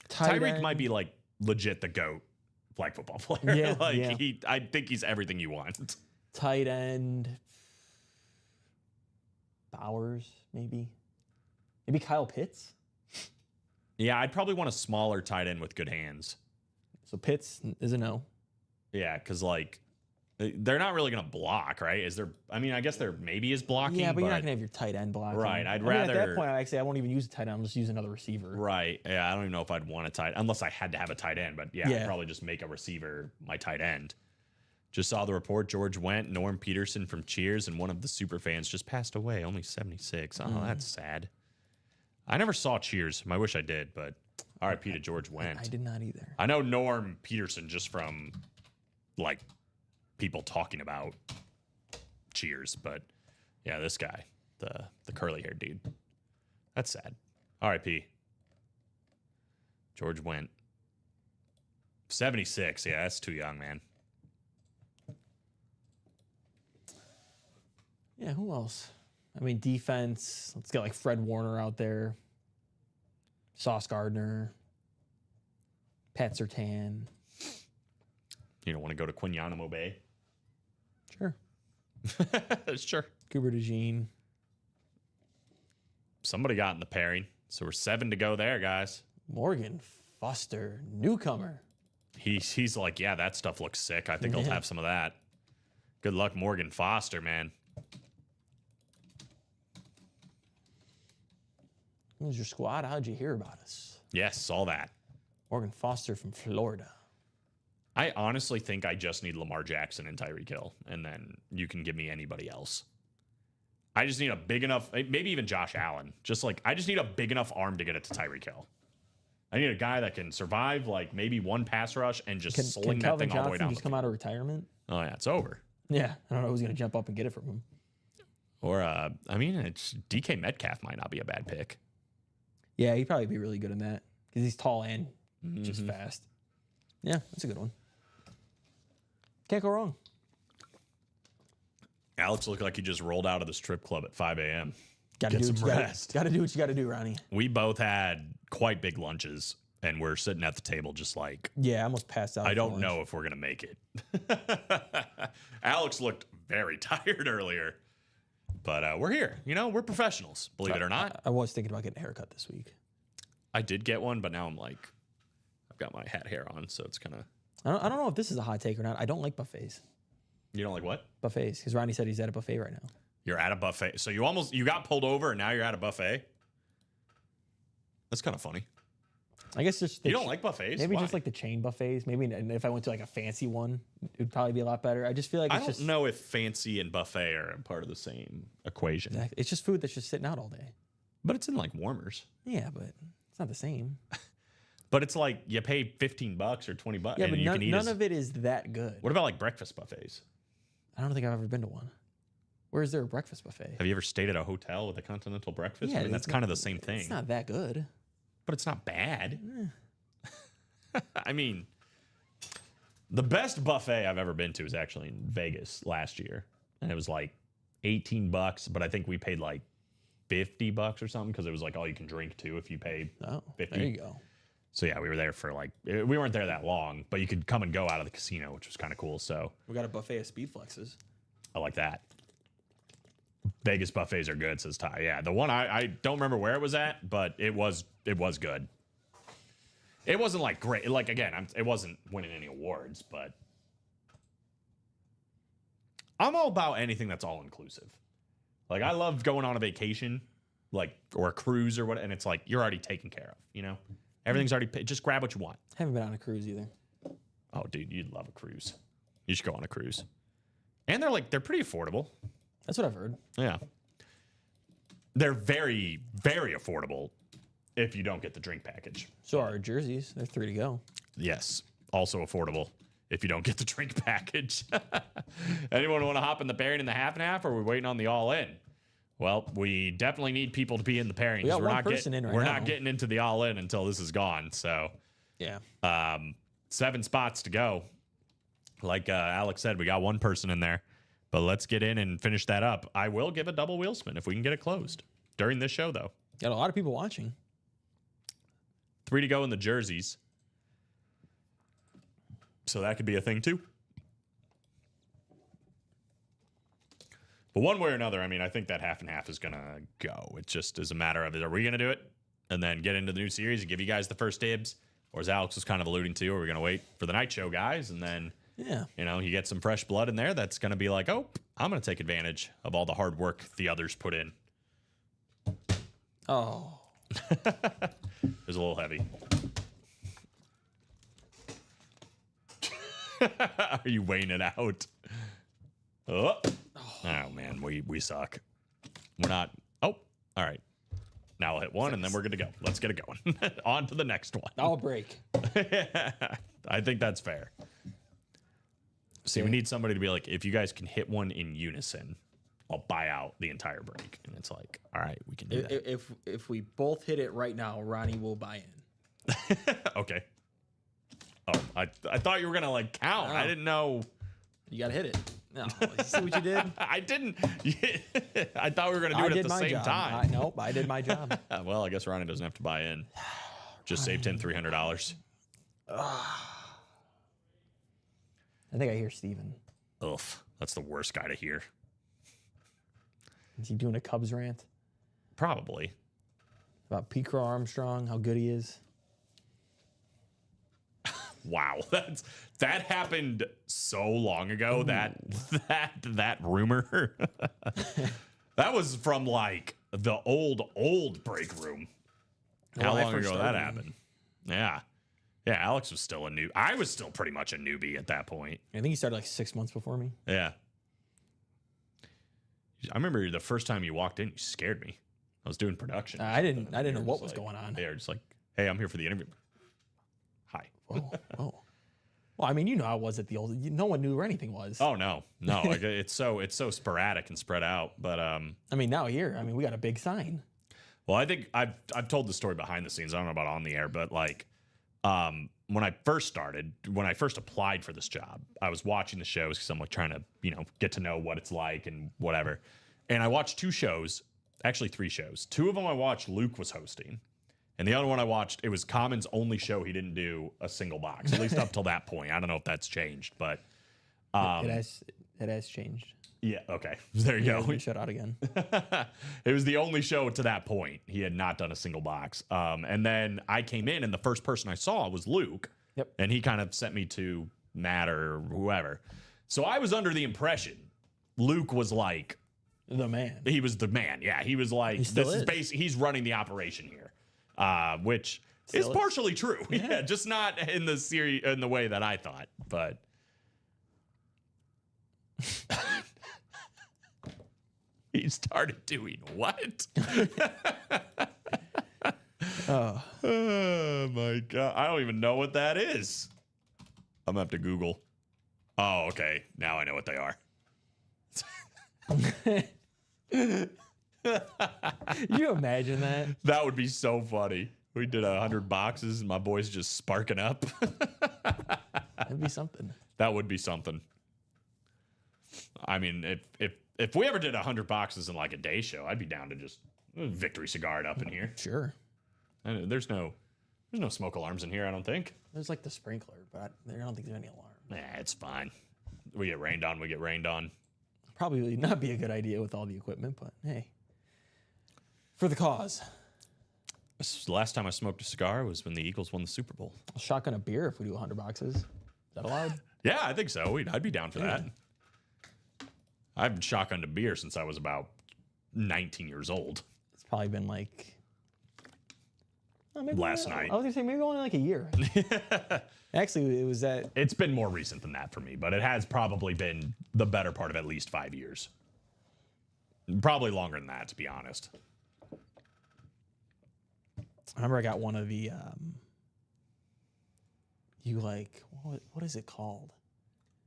Tyreek might be like legit the GOAT flag football player. Yeah, I think he's everything you want. Tight end. Bowers, maybe. Maybe Kyle Pitts. Yeah, I'd probably want a smaller tight end with good hands. So Pitts is a no. Yeah, because like they're not really going to block, right? Is there? I mean, I guess there maybe is blocking. Yeah, but you're not going to have your tight end blocking. Right, I'd at rather- that point, actually, I won't even use a tight end. I'll just use another receiver. Right. Yeah, I don't even know if I'd want a tight unless I had to have a tight end. But yeah, Yeah. I'd probably just make a receiver my tight end. Just saw the report. George Wendt, Norm Peterson from Cheers, and one of the super fans just passed away. Only 76. Oh, that's sad. I never saw Cheers. I wish I did, but RIP to George Wendt. I did not either. I know Norm Peterson just from like people talking about Cheers, but yeah, this guy, the curly haired dude. That's sad. RIP. George Wendt. 76. Yeah, that's too young, man. Yeah, who else? I mean, defense. Let's get like Fred Warner out there. Sauce Gardner. Pat Surtain. You don't want to go to Quinyanamo Bay? Sure. Sure. Cooper DeJean. Somebody got in the pairing. So we're 7 to go there, guys. Morgan Foster, newcomer. He's like, yeah, that stuff looks sick. I think I'll have some of that. Good luck, Morgan Foster, man. Who's your squad? How'd you hear about us? Yes, saw that. Morgan Foster from Florida. I honestly think I just need Lamar Jackson and Tyreek Hill, and then you can give me anybody else. I just need a big enough, maybe even Josh Allen. I just need a big enough arm to get it to Tyreek Hill. I need a guy that can survive like maybe one pass rush and just sling that thing all the way down. Just come out of retirement? Oh yeah, it's over. Yeah, I don't know who's gonna jump up and get it from him. Or it's DK Metcalf might not be a bad pick. Yeah, he'd probably be really good in that because he's tall and just fast. Yeah, that's a good one. Can't go wrong. Alex looked like he just rolled out of the strip club at 5 a.m. Gotta Get do some what you rest. gotta do what you gotta do, Ronnie. We both had quite big lunches, and we're sitting at the table just like, Yeah, I almost passed out. I for don't lunch. know if we're going to make it. Alex looked very tired earlier, but we're here. You know, we're professionals, believe it or not. I was thinking about getting a haircut this week. I did get one, but now I'm like, I've got my hat hair on, so it's kind of. I don't know if this is a hot take or not. I don't like buffets. You don't like what? Buffets, because Ronnie said he's at a buffet right now. You're at a buffet. So you got pulled over and now you're at a buffet? That's kind of funny. I guess just You don't like buffets? maybe Why? just like the chain buffets. Maybe if I went to like a fancy one, it would probably be a lot better. I just feel like I it's don't just know if fancy and buffet are part of the same equation. it's just food that's just sitting out all day. But it's in like warmers. Yeah, but it's not the same. But it's like you pay $15 or $20 Yeah, and but you can eat none of it is that good. What about like breakfast buffets? I don't think I've ever been to one. Where is there a breakfast buffet? Have you ever stayed at a hotel with a continental breakfast? I mean, that's it's kind not- of the same thing. It's not that good. But it's not bad. I mean, the best buffet I've ever been to is actually in Vegas last year. And it was like $18, but I think we paid like $50 or something because it was like all you can drink too if you pay Oh, 50. there you go. So yeah, we were there for like, we weren't there that long, but you could come and go out of the casino, which was kind of cool. So We got a buffet of speed flexes. I like that. Vegas buffets are good, says Ty. Yeah, the one I don't remember where it was at, but it was good. It wasn't like great. Like again, it wasn't winning any awards, but I'm all about anything that's all inclusive. Like I love going on a vacation, like or a cruise or what, and it's like you're already taken care of. You know, everything's already paid. Just grab what you want. Haven't been on a cruise either. Oh, dude, you'd love a cruise. You should go on a cruise, and they're pretty affordable. That's what I've heard. Yeah. They're very, very affordable if you don't get the drink package. So are jerseys. They're 3 to go. Yes. Also affordable if you don't get the drink package. Anyone want to hop in the pairing in the half and half, or are we waiting on the all in? Well, we definitely need people to be in the pairing. We got we're one not person in right We're now. not getting into the all in until this is gone. So Yeah. 7 spots to go. Like Alex said, we got one person in there. But let's get in and finish that up. I will give a double wheel spin if we can get it closed during this show, though. Got a lot of people watching. 3 to go in the jerseys. So that could be a thing, too. But one way or another, I mean, I think that half and half is going to go. It just is a matter of, are we going to do it and then get into the new series and give you guys the first dibs? Or as Alex was kind of alluding to, are we going to wait for the night show guys and then... Yeah. You know, you get some fresh blood in there that's going to be like, oh, I'm going to take advantage of all the hard work the others put in. Oh. It was a little heavy. Are you weighing it out? Oh, man, we suck. We're not. Oh, all right. Now I'll hit one, and then we're good to go. Let's get it going. On to the next one. I'll break. I think that's fair. See, we need somebody to be like, if you guys can hit one in unison, I'll buy out the entire break. And it's like, all right, we can do that. If we both hit it right now, Ronnie will buy in. Okay. Oh, I thought you were gonna like count. I Oh. didn't know. You gotta hit it. No, you see what you did? I didn't. I thought we were gonna do I it at did the my same job. time. Nope, I did my job. Well, I guess Ronnie doesn't have to buy in. Just saved him $300. I think I hear Steven. Ugh, that's the worst guy to hear. Is he doing a Cubs rant Probably. about Pete Crow Armstrong, how good he is? Wow, that happened so long ago. That rumor. That was from like the old break room. How When I long first ago that started. happened? Yeah. Yeah, Alex was still a new. I was still pretty much a newbie at that point. I think he started like 6 months before me. Yeah. I remember the first time you walked in, you scared me. I was doing production. I didn't know You're what just was going on. They were just like, "Hey, I'm here for the interview." Hi. Whoa. Well, I mean, you know how it was at the old. No one knew where anything was. Oh no. Like, it's so sporadic and spread out. But I mean, now here, I mean, we got a big sign. well, I think I've told the story behind the scenes. I don't know about on the air, but like when I first applied for this job, I was watching the shows because I'm like trying to, get to know what it's like and whatever. And I watched 2 shows, actually 3 shows. 2 of them I watched, Luke was hosting. And the other one I watched, it was Common's only show he didn't do a single box, at least up till that point. I don't know if that's changed, but It has changed. yeah, okay. There you He go. has been shut out again. It was the only show to that point. He had not done a single box. And then I came in, and the first person I saw was Luke. Yep. And he kind of sent me to Matt or whoever. So I was under the impression Luke was like, The man. he was the man. Yeah, he was like, still this is is. basically, he's running the operation here, which is Still is. partially true. Yeah, just not in the series in the way that I thought. But he started doing what? Oh, Oh my god. I don't even know what that is. I'm gonna have to Google. Oh, okay. Now I know what they are. you imagine that? That would be so funny. We did 100 boxes and my boy's just sparking up. That'd be something. That would be something. I mean, if we ever did 100 boxes in like a day show, I'd be down to just victory cigar it up in here. Sure. And there's no smoke alarms in here, I don't think. There's like the sprinkler, but I don't think there's any alarm. Nah, it's fine. We get rained on, we get rained on. Probably not be a good idea with all the equipment, but hey. For the cause. The last time I smoked a cigar was when the Eagles won the Super Bowl. I'll shotgun a beer if we do 100 boxes. Is that allowed? Yeah, I think so. I'd be down for that. I haven't shotgunned a beer since I was about 19 years old. It's probably been like maybe Last night. I was gonna say maybe only like a year. Actually, it was that. It's been more recent than that for me, but it has probably been the better part of at least 5 years. Probably longer than that, to be honest. I remember I got one of the. What is it called?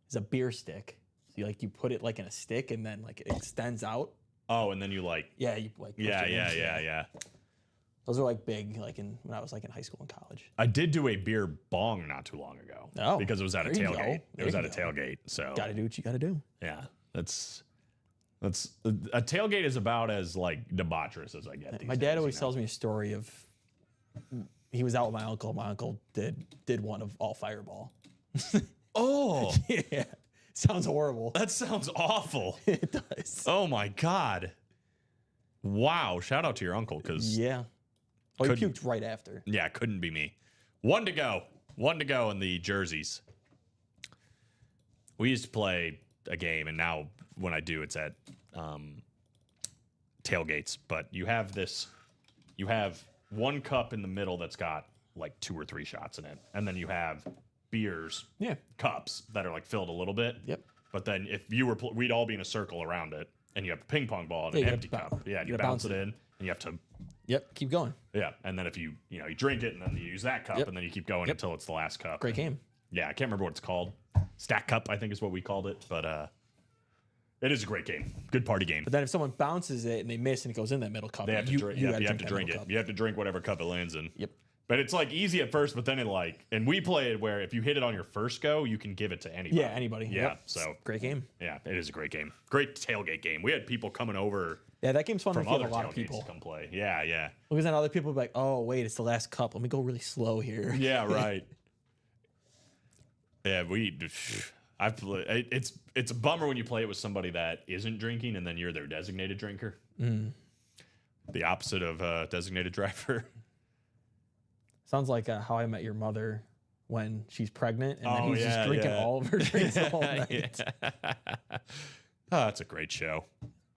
It's a beer stick. So you put it like in a stick and then like it extends out. Oh, and then you like. Yeah, you like. push Yeah, it in. yeah. Those are like big, like when I was like in high school and college. I did do a beer bong not too long ago. Oh, because it was at a there you go. tailgate. It There was you at a go. tailgate. So Got to do what you got to do. yeah, that's a tailgate is about as like debaucherous as I get. These My days, dad always you know? tells me a story of he was out with my uncle. My uncle did one of all Fireball. Oh, Yeah, sounds horrible. that sounds awful. It does. Oh my god. Wow. Shout out to your uncle because Yeah. Oh, he Couldn't- puked right after. yeah, couldn't be me. One to go in the jerseys. We used to play a game, and now when I do, it's at tailgates. But you have one cup in the middle that's got like 2 or 3 shots in it, and then you have beers, Yeah. cups that are like filled a little bit. Yep. But then if you were, we'd all be in a circle around it, and you have a ping pong ball and Yeah, an you empty gotta cup. Yeah, and you gotta bounce it bounce in, and you have to. Yep. Keep going. Yeah, and then if you drink it, and then you use that cup, Yep. and then you keep going Yep. until it's the last cup. Great game. Yeah, I can't remember what it's called. Stack cup, I think, is what we called it. But it is a great game. Good party game. But then if someone bounces it and they miss and it goes in that middle cup, They have to you, drink. you You gotta have to that drink middle it. cup. You have to drink whatever cup it lands in. Yep. But it's like easy at first, but then it like, and we play it where if you hit it on your first go, you can give it to anybody. Yeah, anybody. Yeah. Yep. So Great game. yeah, it is a great game. Great tailgate game. We had people coming over Yeah, that game's fun from if you other have a lot of tailgates people. to come play. Yeah, yeah. Because then other people will be like, oh, wait, it's the last cup. Let me go really slow here. Yeah, right. Yeah, I've played. It's a bummer when you play it with somebody that isn't drinking and then you're their designated drinker. The opposite of designated driver. Sounds like How I Met Your Mother when she's pregnant and then he's just drinking all of her drinks all night. Oh, that's a great show.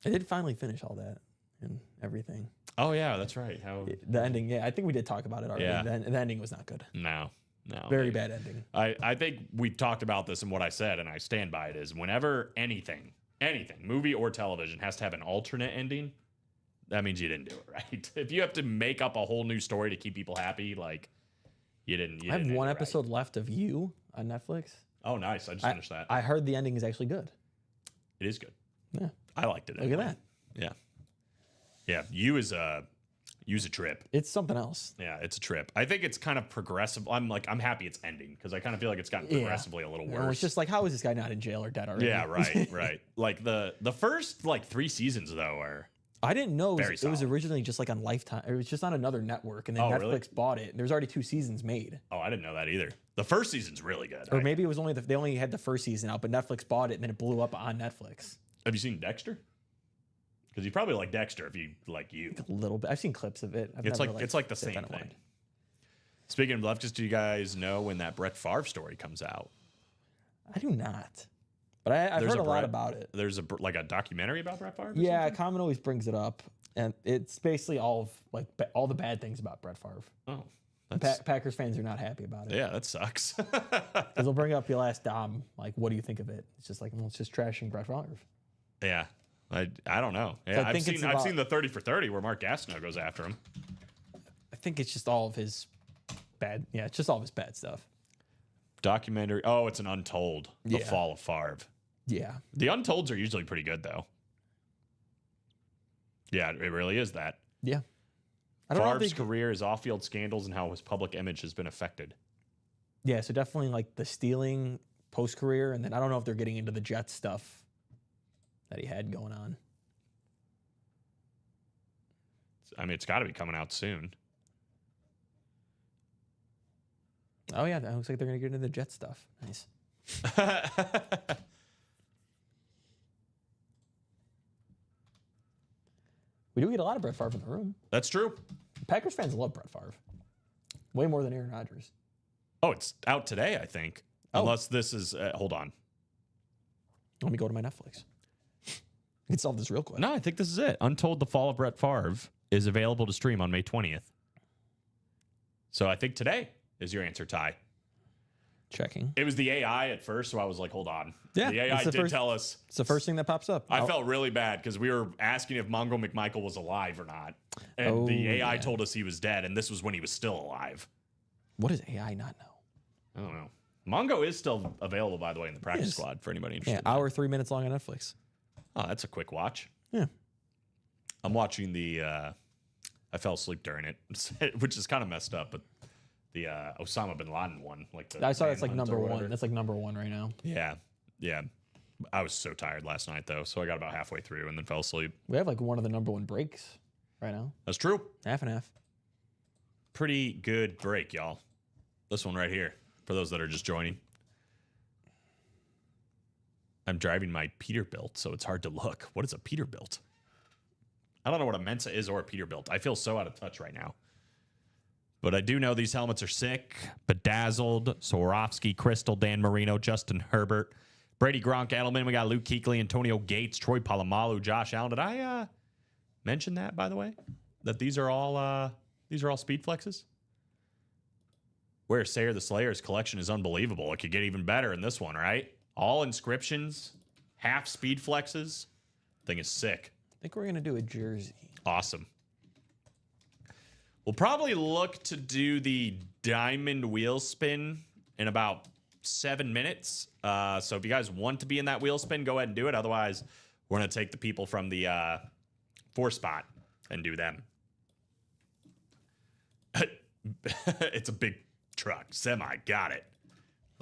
I did finally finish all that and everything. Oh yeah, that's right. How The ending, yeah, I think we did talk about it already. Yeah. The ending was not good. no. Very bad ending. I think we talked about this and what I said, and I stand by it, is whenever anything, movie or television, has to have an alternate ending, that means you didn't do it right. If you have to make up a whole new story to keep people happy, like you didn't. I have didn't one end it right. episode left of You on Netflix. Oh, nice! I just finished that. I heard the ending is actually good. It is good. Yeah. I liked it. Look at that. Yeah. Yeah. You's a trip. It's something else. Yeah, it's a trip. I think it's kind of progressive. I'm happy it's ending because I kind of feel like it's gotten Yeah. progressively a little You know, worse. it's just like, how is this guy not in jail or dead already? yeah, right. Like the first 3 seasons though are I didn't know Very it was solid. originally just like on Lifetime. It was just on another network, and then Oh, Netflix really? bought it. There's already 2 seasons made, oh, I didn't know that either. The first season's really good. or maybe it was only they only had the first season out, but Netflix bought it, and then it blew up on Netflix. Have you seen Dexter? Because you probably like Dexter if you like you. A little bit. I've seen clips of it. I've It's never, like the sat same down and thing. watched. Speaking of Leftists, do you guys know when that Brett Favre story comes out? I do not, but I've There's heard a lot Brett- about it. There's a documentary about Brett Favre. or Yeah, something? Common always brings it up, and it's basically all of all the bad things about Brett Favre. Oh, that's, Packers fans are not happy about it yeah, that sucks. because they'll bring up, you'll ask Dom, like, what do you think of it? It's just like, well, it's just trashing Brett Favre. yeah, I don't know. Yeah, I I've think it's seen about- the 30 for 30 where Mark Gastineau goes after him. I think it's just all of his bad. Yeah, it's just all of his bad stuff. Documentary. Oh, it's an Untold. The Yeah. Fall of Favre. Yeah, The Untolds are usually pretty good though. Yeah, it really is that. yeah. I don't know. Favre's If they, career, his off-field scandals, and how his public image has been affected. yeah, so definitely like the stealing post career, and then I don't know if they're getting into the Jets stuff that he had going on. I mean, it's got to be coming out soon. Oh yeah, that looks like they're gonna get into the Jets stuff. Nice. We do get a lot of Brett Favre in the room. That's true. Packers fans love Brett Favre, way more than Aaron Rodgers. Oh, it's out today, I think. Oh. Unless this is. Hold on. Let me go to my Netflix. We can solve this real quick. No, I think this is it. Untold: The Fall of Brett Favre is available to stream on May 20th. So I think today is your answer, Ty. Checking. It was the AI at first, so I was like, hold on. Yeah, The AI it's the did first- tell us. It's the first thing that pops up. I felt really bad because we were asking if Mongo McMichael was alive or not. And Oh, the AI yeah. told us he was dead, and this was when he was still alive. What does AI not know? I don't know. Mongo is still available, by the way, in the practice Yes. squad for anybody Yeah, interested. hour 3 minutes long on Netflix. Oh, that's a quick watch. Yeah. I'm watching the. I fell asleep during it, which is kind of messed up, but the Osama bin Laden one, like the I saw that's like manhunt or number whatever. one. That's like number one right now. Yeah, yeah. I was so tired last night though, so I got about halfway through and then fell asleep. We have like one of the number one breaks right now. That's true. Half and half. Pretty good break, y'all. This one right here, for those that are just joining. I'm driving my Peterbilt, so it's hard to look. What is a Peterbilt? I don't know what a Mensa is or a Peterbilt. I feel so out of touch right now. But I do know these helmets are sick. Bedazzled, Swarovski, Crystal, Dan Marino, Justin Herbert, Brady Gronk, Edelman. We got Luke Kuechly, Antonio Gates, Troy Polamalu, Josh Allen. Did I mention that, by the way? That these are all speed flexes? Where Sayer the Slayer's collection is unbelievable. It could get even better in this one, right? All inscriptions, half speed flexes. Thing is sick. I think we're going to do a jersey. Awesome. We'll probably look to do the diamond wheel spin in about 7 minutes. So if you guys want to be in that wheel spin, go ahead and do it. Otherwise, we're going to take the people from the 4 spot and do them. It's a big truck. Semi. Got it.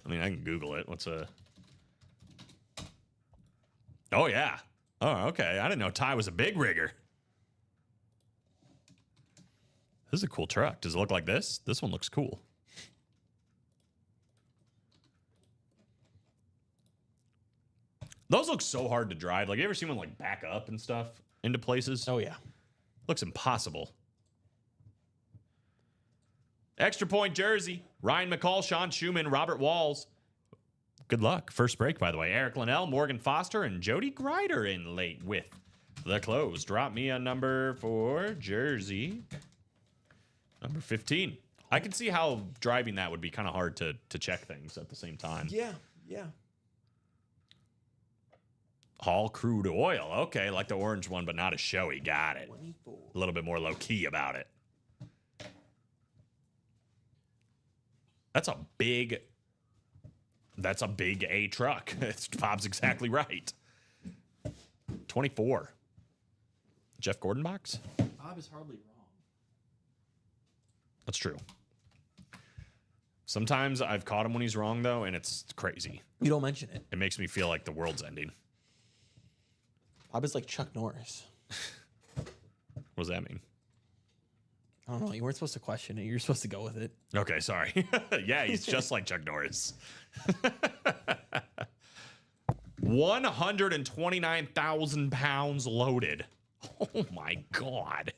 I mean, I can Google it. What's a... Oh, yeah. Oh, okay. I didn't know Ty was a big rigger. This is a cool truck. Does it look like this? This one looks cool. Those look so hard to drive. Like, you ever seen one like back up and stuff into places? Oh, yeah. Looks impossible. Extra point jersey. Ryan McCall, Sean Schumann, Robert Walls. Good luck. First break, by the way. Eric Linnell, Morgan Foster, and Jody Grider in late with the close. Drop me a number for jersey. Number 15. I can see how driving that would be kind of hard to check things at the same time. Yeah. Hall crude oil. Okay, like the orange one, but not as showy. Got it. 24. A little bit more low-key about it. That's a big A truck. Bob's exactly right. 24. Jeff Gordon box? Bob is hardly wrong. That's true. Sometimes I've caught him when he's wrong, though, and it's crazy. You don't mention it. It makes me feel like the world's ending. Bob is like Chuck Norris. What does that mean? I don't know. You weren't supposed to question it. You're supposed to go with it. Okay, sorry. Yeah, he's just like Chuck Norris. 129,000 pounds loaded. Oh my God.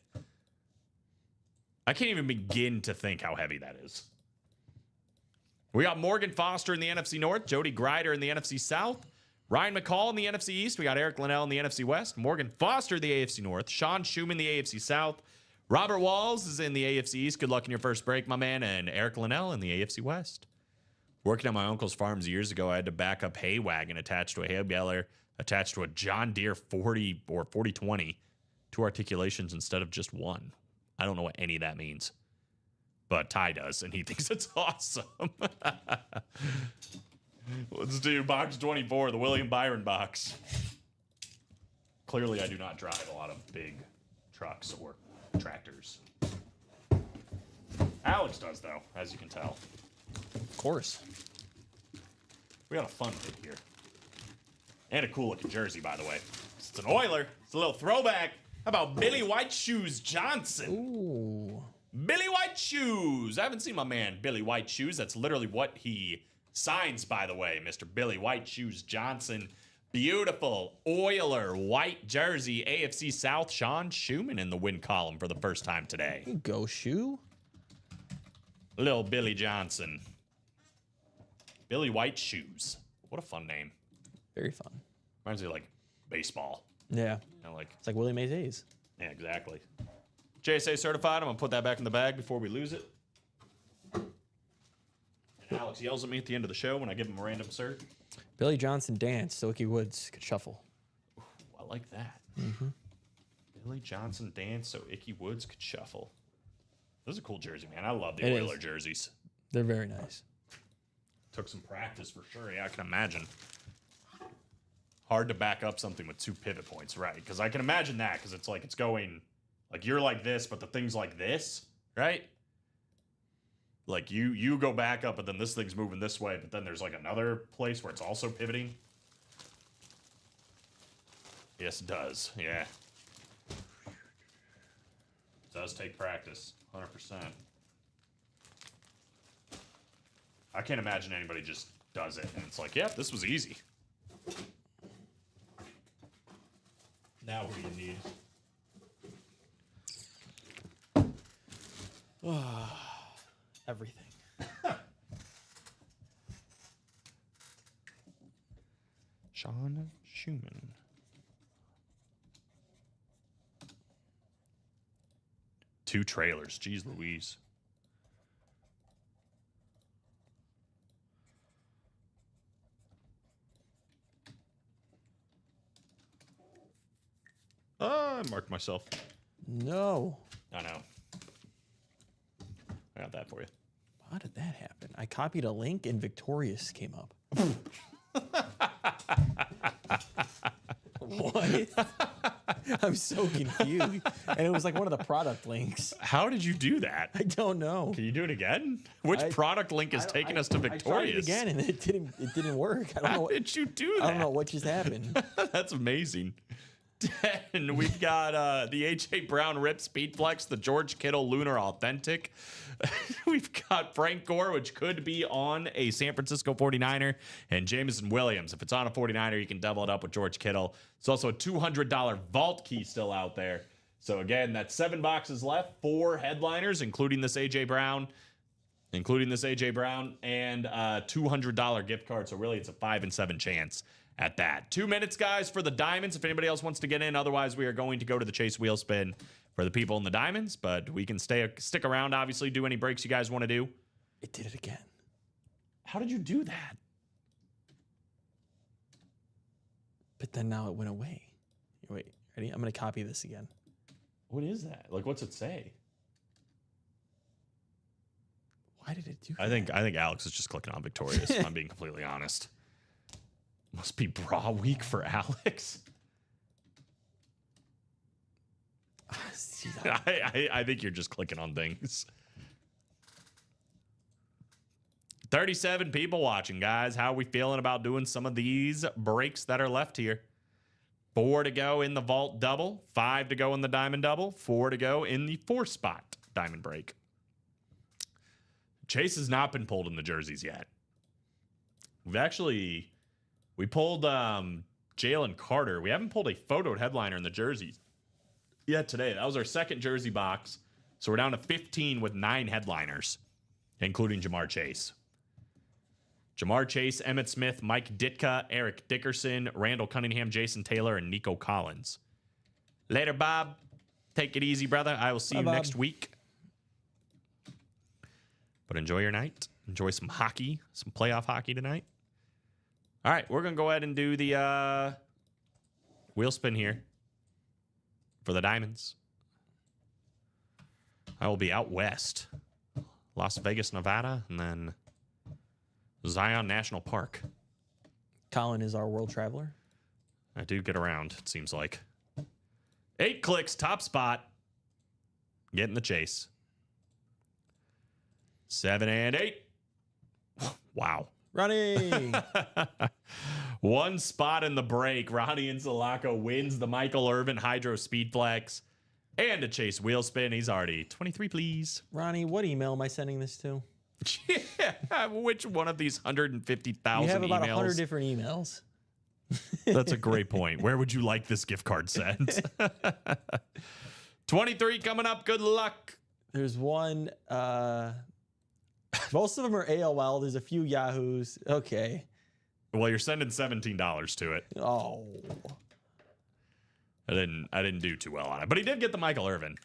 I can't even begin to think how heavy that is. We got Morgan Foster in the NFC North, Jody Grider in the NFC South, Ryan McCall in the NFC East. We got Eric Linnell in the NFC West, Morgan Foster, the AFC North, Sean Schumann, the AFC South, Robert Walls is in the AFC East. Good luck in your first break, my man. And Eric Linnell in the AFC West. Working at my uncle's farms years ago, I had to back up hay wagon attached to a hay baler, attached to a John Deere 40 or 4020, 2 articulations instead of just one. I don't know what any of that means, but Ty does, and he thinks it's awesome. Let's do box 24, the William Byron box. Clearly, I do not drive a lot of big trucks or tractors. Alex does, though, as you can tell. Of course. We got a fun pick here. And a cool looking jersey, by the way. It's an Oiler. It's a little throwback. How about Billy White Shoes Johnson? Ooh. Billy White Shoes. I haven't seen my man Billy White Shoes. That's literally what he signs, by the way. Mr. Billy White Shoes Johnson. Beautiful Oiler white jersey. AFC South, Sean Schumann in the win column for the first time today. Here you go, Shoe. Little Billy Johnson. Billy White Shoes. What a fun name. Very fun. Reminds me of like baseball. Yeah. You know, like, It's like Willie Mays Hayes. yeah, exactly. JSA certified. I'm gonna put that back in the bag before we lose it. And Alex yells at me at the end of the show when I give him a random cert. Billy Johnson danced so Icky Woods could shuffle. I like that. Billy Johnson danced so Icky Woods could shuffle. This is a cool jersey, man. I love the It Oiler is. jerseys. They're very nice. Took some practice for sure. Yeah, I can imagine. Hard to back up something with 2 pivot points, right? Because I can imagine that, because it's like it's going, like you're like this, but the thing's like this, right? Like you go back up, and then this thing's moving this way, but then there's like another place where it's also pivoting. Yes, it does. Yeah. It does take practice, 100%. I can't imagine anybody just does it, and it's like, yeah, this was easy. Now what do you need? Everything. Sean Schumann. Two trailers. Jeez Louise. I marked myself. No. I know. I got that for you. How did that happen? I copied a link and Victorious came up. What? I'm so confused. And it was like one of the product links. How did you do that? I don't know. Can you do it again? Which product link is taking us to I tried it Victorious? again and it didn't work. I don't know How what, did you do that? I don't know what just happened. That's amazing. 10, we've got the AJ Brown Rip Speed Flex, the George Kittle Lunar Authentic. We've got Frank Gore, which could be on a San Francisco 49er, and Jameson Williams. If it's on a 49er, you can double it up with George Kittle. It's also a $200 vault key still out there. So again, that's 7 boxes left, 4 headliners, including this AJ Brown, and a $200 gift card. So really, it's a 5 and 7 chance at that. 2 minutes, guys, for the diamonds. If anybody else wants to get in, otherwise we are going to go to the Chase Wheel Spin for the people in the diamonds. But we can stick around, obviously, do any breaks you guys want to do. It did it again. How did you do that? But then now it went away. Wait, ready? I'm going to copy this again. What is that? Like, what's it say? Why did it do that? I think Alex is just clicking on Victorious, if I'm being completely honest. Must be bra week for Alex. See that? I think you're just clicking on things. 37 people watching, guys. How are we feeling about doing some of these breaks that are left here? 4 to go in the vault double, 5 to go in the diamond double, 4 to go in the 4-spot diamond break. Chase has not been pulled in the jerseys yet. We pulled Jalen Carter. We haven't pulled a photoed headliner in the jerseys yet today. That was our second jersey box. So we're down to 15 with 9 headliners, including Jamar Chase. Jamar Chase, Emmitt Smith, Mike Ditka, Eric Dickerson, Randall Cunningham, Jason Taylor, and Nico Collins. Later, Bob. Take it easy, brother. I will see you next week. But enjoy your night. Enjoy some hockey, some playoff hockey tonight. All right, we're going to go ahead and do the wheel spin here for the diamonds. I will be out west, Las Vegas, Nevada, and then Zion National Park. Colin is our world traveler. I do get around, it seems like. 8 clicks, top spot. Getting the chase. 7 and 8. Wow. Ronnie. 1 spot in the break. Ronnie Insulaco wins the Michael Irvin Hydro Speed Flex and a Chase Wheel Spin. He's already 23, please. Ronnie, what email am I sending this to? Yeah, which one of these 150,000 You have about emails? 100 different emails. That's a great point. Where would you like this gift card sent? 23 coming up. Good luck. There's one. Most of them are AOL. There's a few Yahoos. Okay. Well, you're sending $17 to it. Oh. I didn't do too well on it, but he did get the Michael Irvin.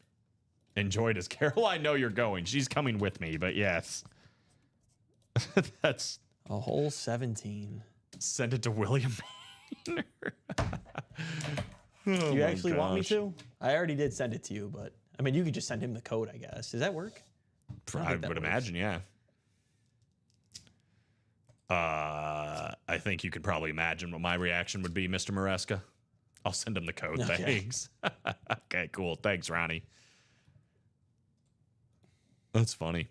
Enjoyed his Carol. I know you're going. She's coming with me, but yes. That's a whole 17. Send it to William. Do you actually want me to? I already did send it to you, but I mean, you could just send him the code, I guess. Does that work? I would imagine, yeah. I think you could probably imagine what my reaction would be, Mr. Maresca. I'll send him the code. Okay. Thanks. Okay, cool. Thanks, Ronnie. That's funny.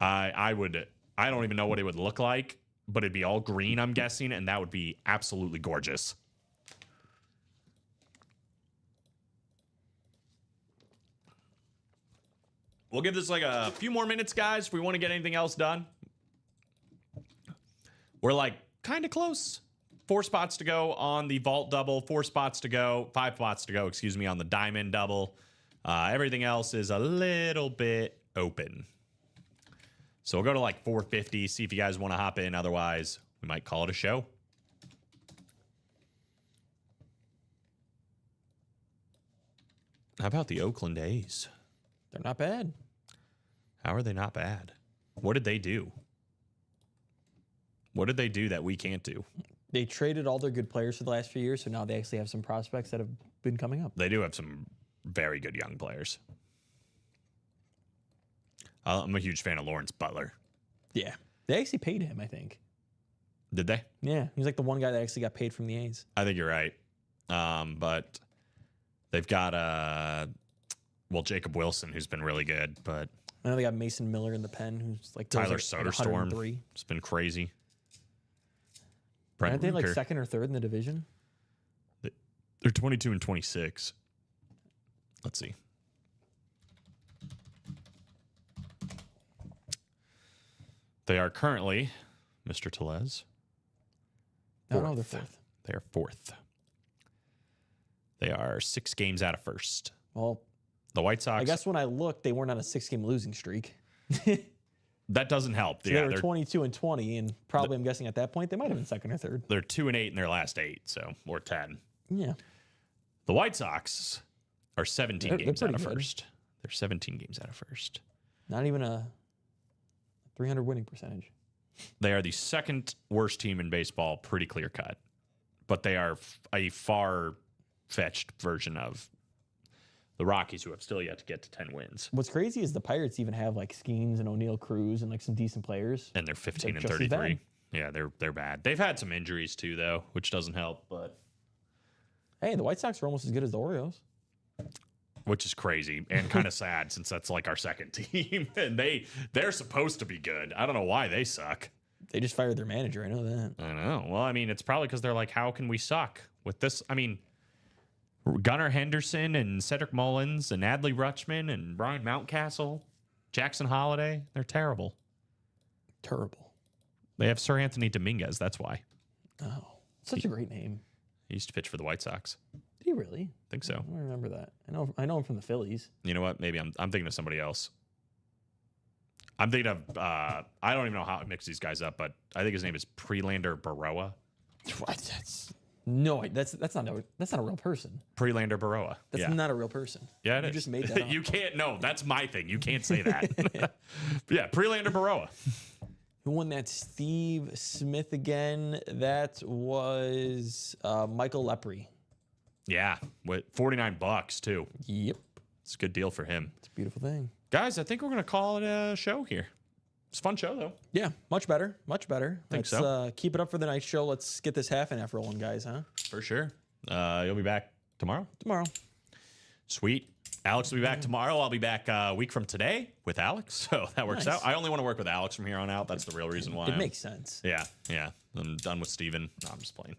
I don't even know what it would look like, but it'd be all green, I'm guessing, and that would be absolutely gorgeous. We'll give this like a few more minutes, guys, if we want to get anything else done. We're like kind of close. 4 spots to go on the vault double, 5 spots to go, on the diamond double. Everything else is a little bit open. So we'll go to like 450, see if you guys want to hop in. Otherwise, we might call it a show. How about the Oakland A's? They're not bad. How are they not bad? What did they do? What did they do that we can't do? They traded all their good players for the last few years, so now they actually have some prospects that have been coming up. They do have some very good young players. I'm a huge fan of Lawrence Butler. Yeah. They actually paid him, I think. Did they? Yeah. He's like the one guy that actually got paid from the A's. I think you're right. But they've got, Jacob Wilson, who's been really good, but I know they got Mason Miller in the pen, who's like Tyler goes like Soderstrom. 103. It's been crazy. Aren't they like Rucker. second or third in the division? They're 22 and 26. Let's see. They are currently, Mr. Tellez. No, they're fourth. They are fourth. They are 6 games out of first. Well, The White Sox. I guess when I looked, they weren't on a 6-game losing streak. That doesn't help. So they were 22 and 20, and probably I'm guessing at that point they might have been second or third. They're 2 and 8 in their last 8, so or 10. Yeah. The White Sox are 17 They're games out pretty of good. first. They're 17 games out of first. Not even a 300 winning percentage. They are the second worst team in baseball, pretty clear cut. But they are a far-fetched version of the Rockies, who have still yet to get to 10 wins. What's crazy is the Pirates even have like Skeens and O'Neill Cruz and like some decent players. And they're 15 and just as 33. bad. Yeah, they're bad. They've had some injuries too, though, which doesn't help, but Hey, the White Sox are almost as good as the Orioles. which is crazy and kind of sad since that's like our second team. And they're supposed to be good. I don't know why they suck. They just fired their manager. I know that. I know. Well, I mean, it's probably because they're like, how can we suck with this? I mean, Gunnar Henderson and Cedric Mullins and Adley Rutschman and Brian Mountcastle, Jackson Holiday, they're terrible. Terrible. They have Sir Anthony Dominguez. That's why. Oh, such a great name. He used to pitch for the White Sox. Did he really? I think so. I don't remember that. I know him from the Phillies. You know what? Maybe I'm thinking of somebody else. I'm thinking of I don't even know how to mix these guys up, but I think his name is Prelander Baroa. What? That's not a real person. Prelander Baroa. That's Yeah. not a real person. Yeah, it You is. just made that up. You can't. No, that's my thing. You can't say that. Yeah, Prelander Baroa. Who won that? Steve Smith again. That was Michael Lepre. Yeah, with $49 too. Yep. It's a good deal for him. It's a beautiful thing. Guys, I think we're gonna call it a show here. It's a fun show though. Yeah, much better. Much better. Think Let's keep it up for the night show. Let's get this half and half rolling, guys, huh? For sure. You'll be back tomorrow? Tomorrow. Sweet. Alex will be back tomorrow. I'll be back a week from today with Alex. So that works Nice. out. I only want to work with Alex from here on out. That's the real reason why. It makes sense. Yeah. I'm done with Steven. No, I'm just playing.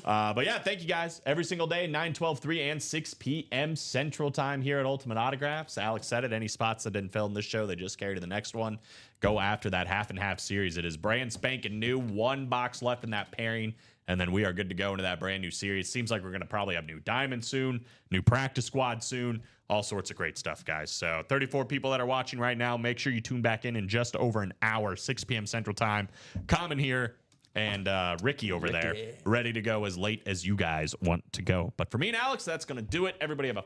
But yeah, thank you guys. Every single day, 9, 12, 3, and 6 p.m. Central Time here at Ultimate Autographs. Alex said it. Any spots that didn't fill in this show, they just carry to the next one. Go after that half and half series. It is brand spanking new. 1 box left in that pairing. And then we are good to go into that brand new series. Seems like we're going to probably have new diamond soon, new practice squad soon, all sorts of great stuff, guys. So 34 people that are watching right now, make sure you tune back in just over an hour, 6 p.m. Central Time. Common here and Ricky over there, ready to go as late as you guys want to go. But for me and Alex, that's going to do it. Everybody have a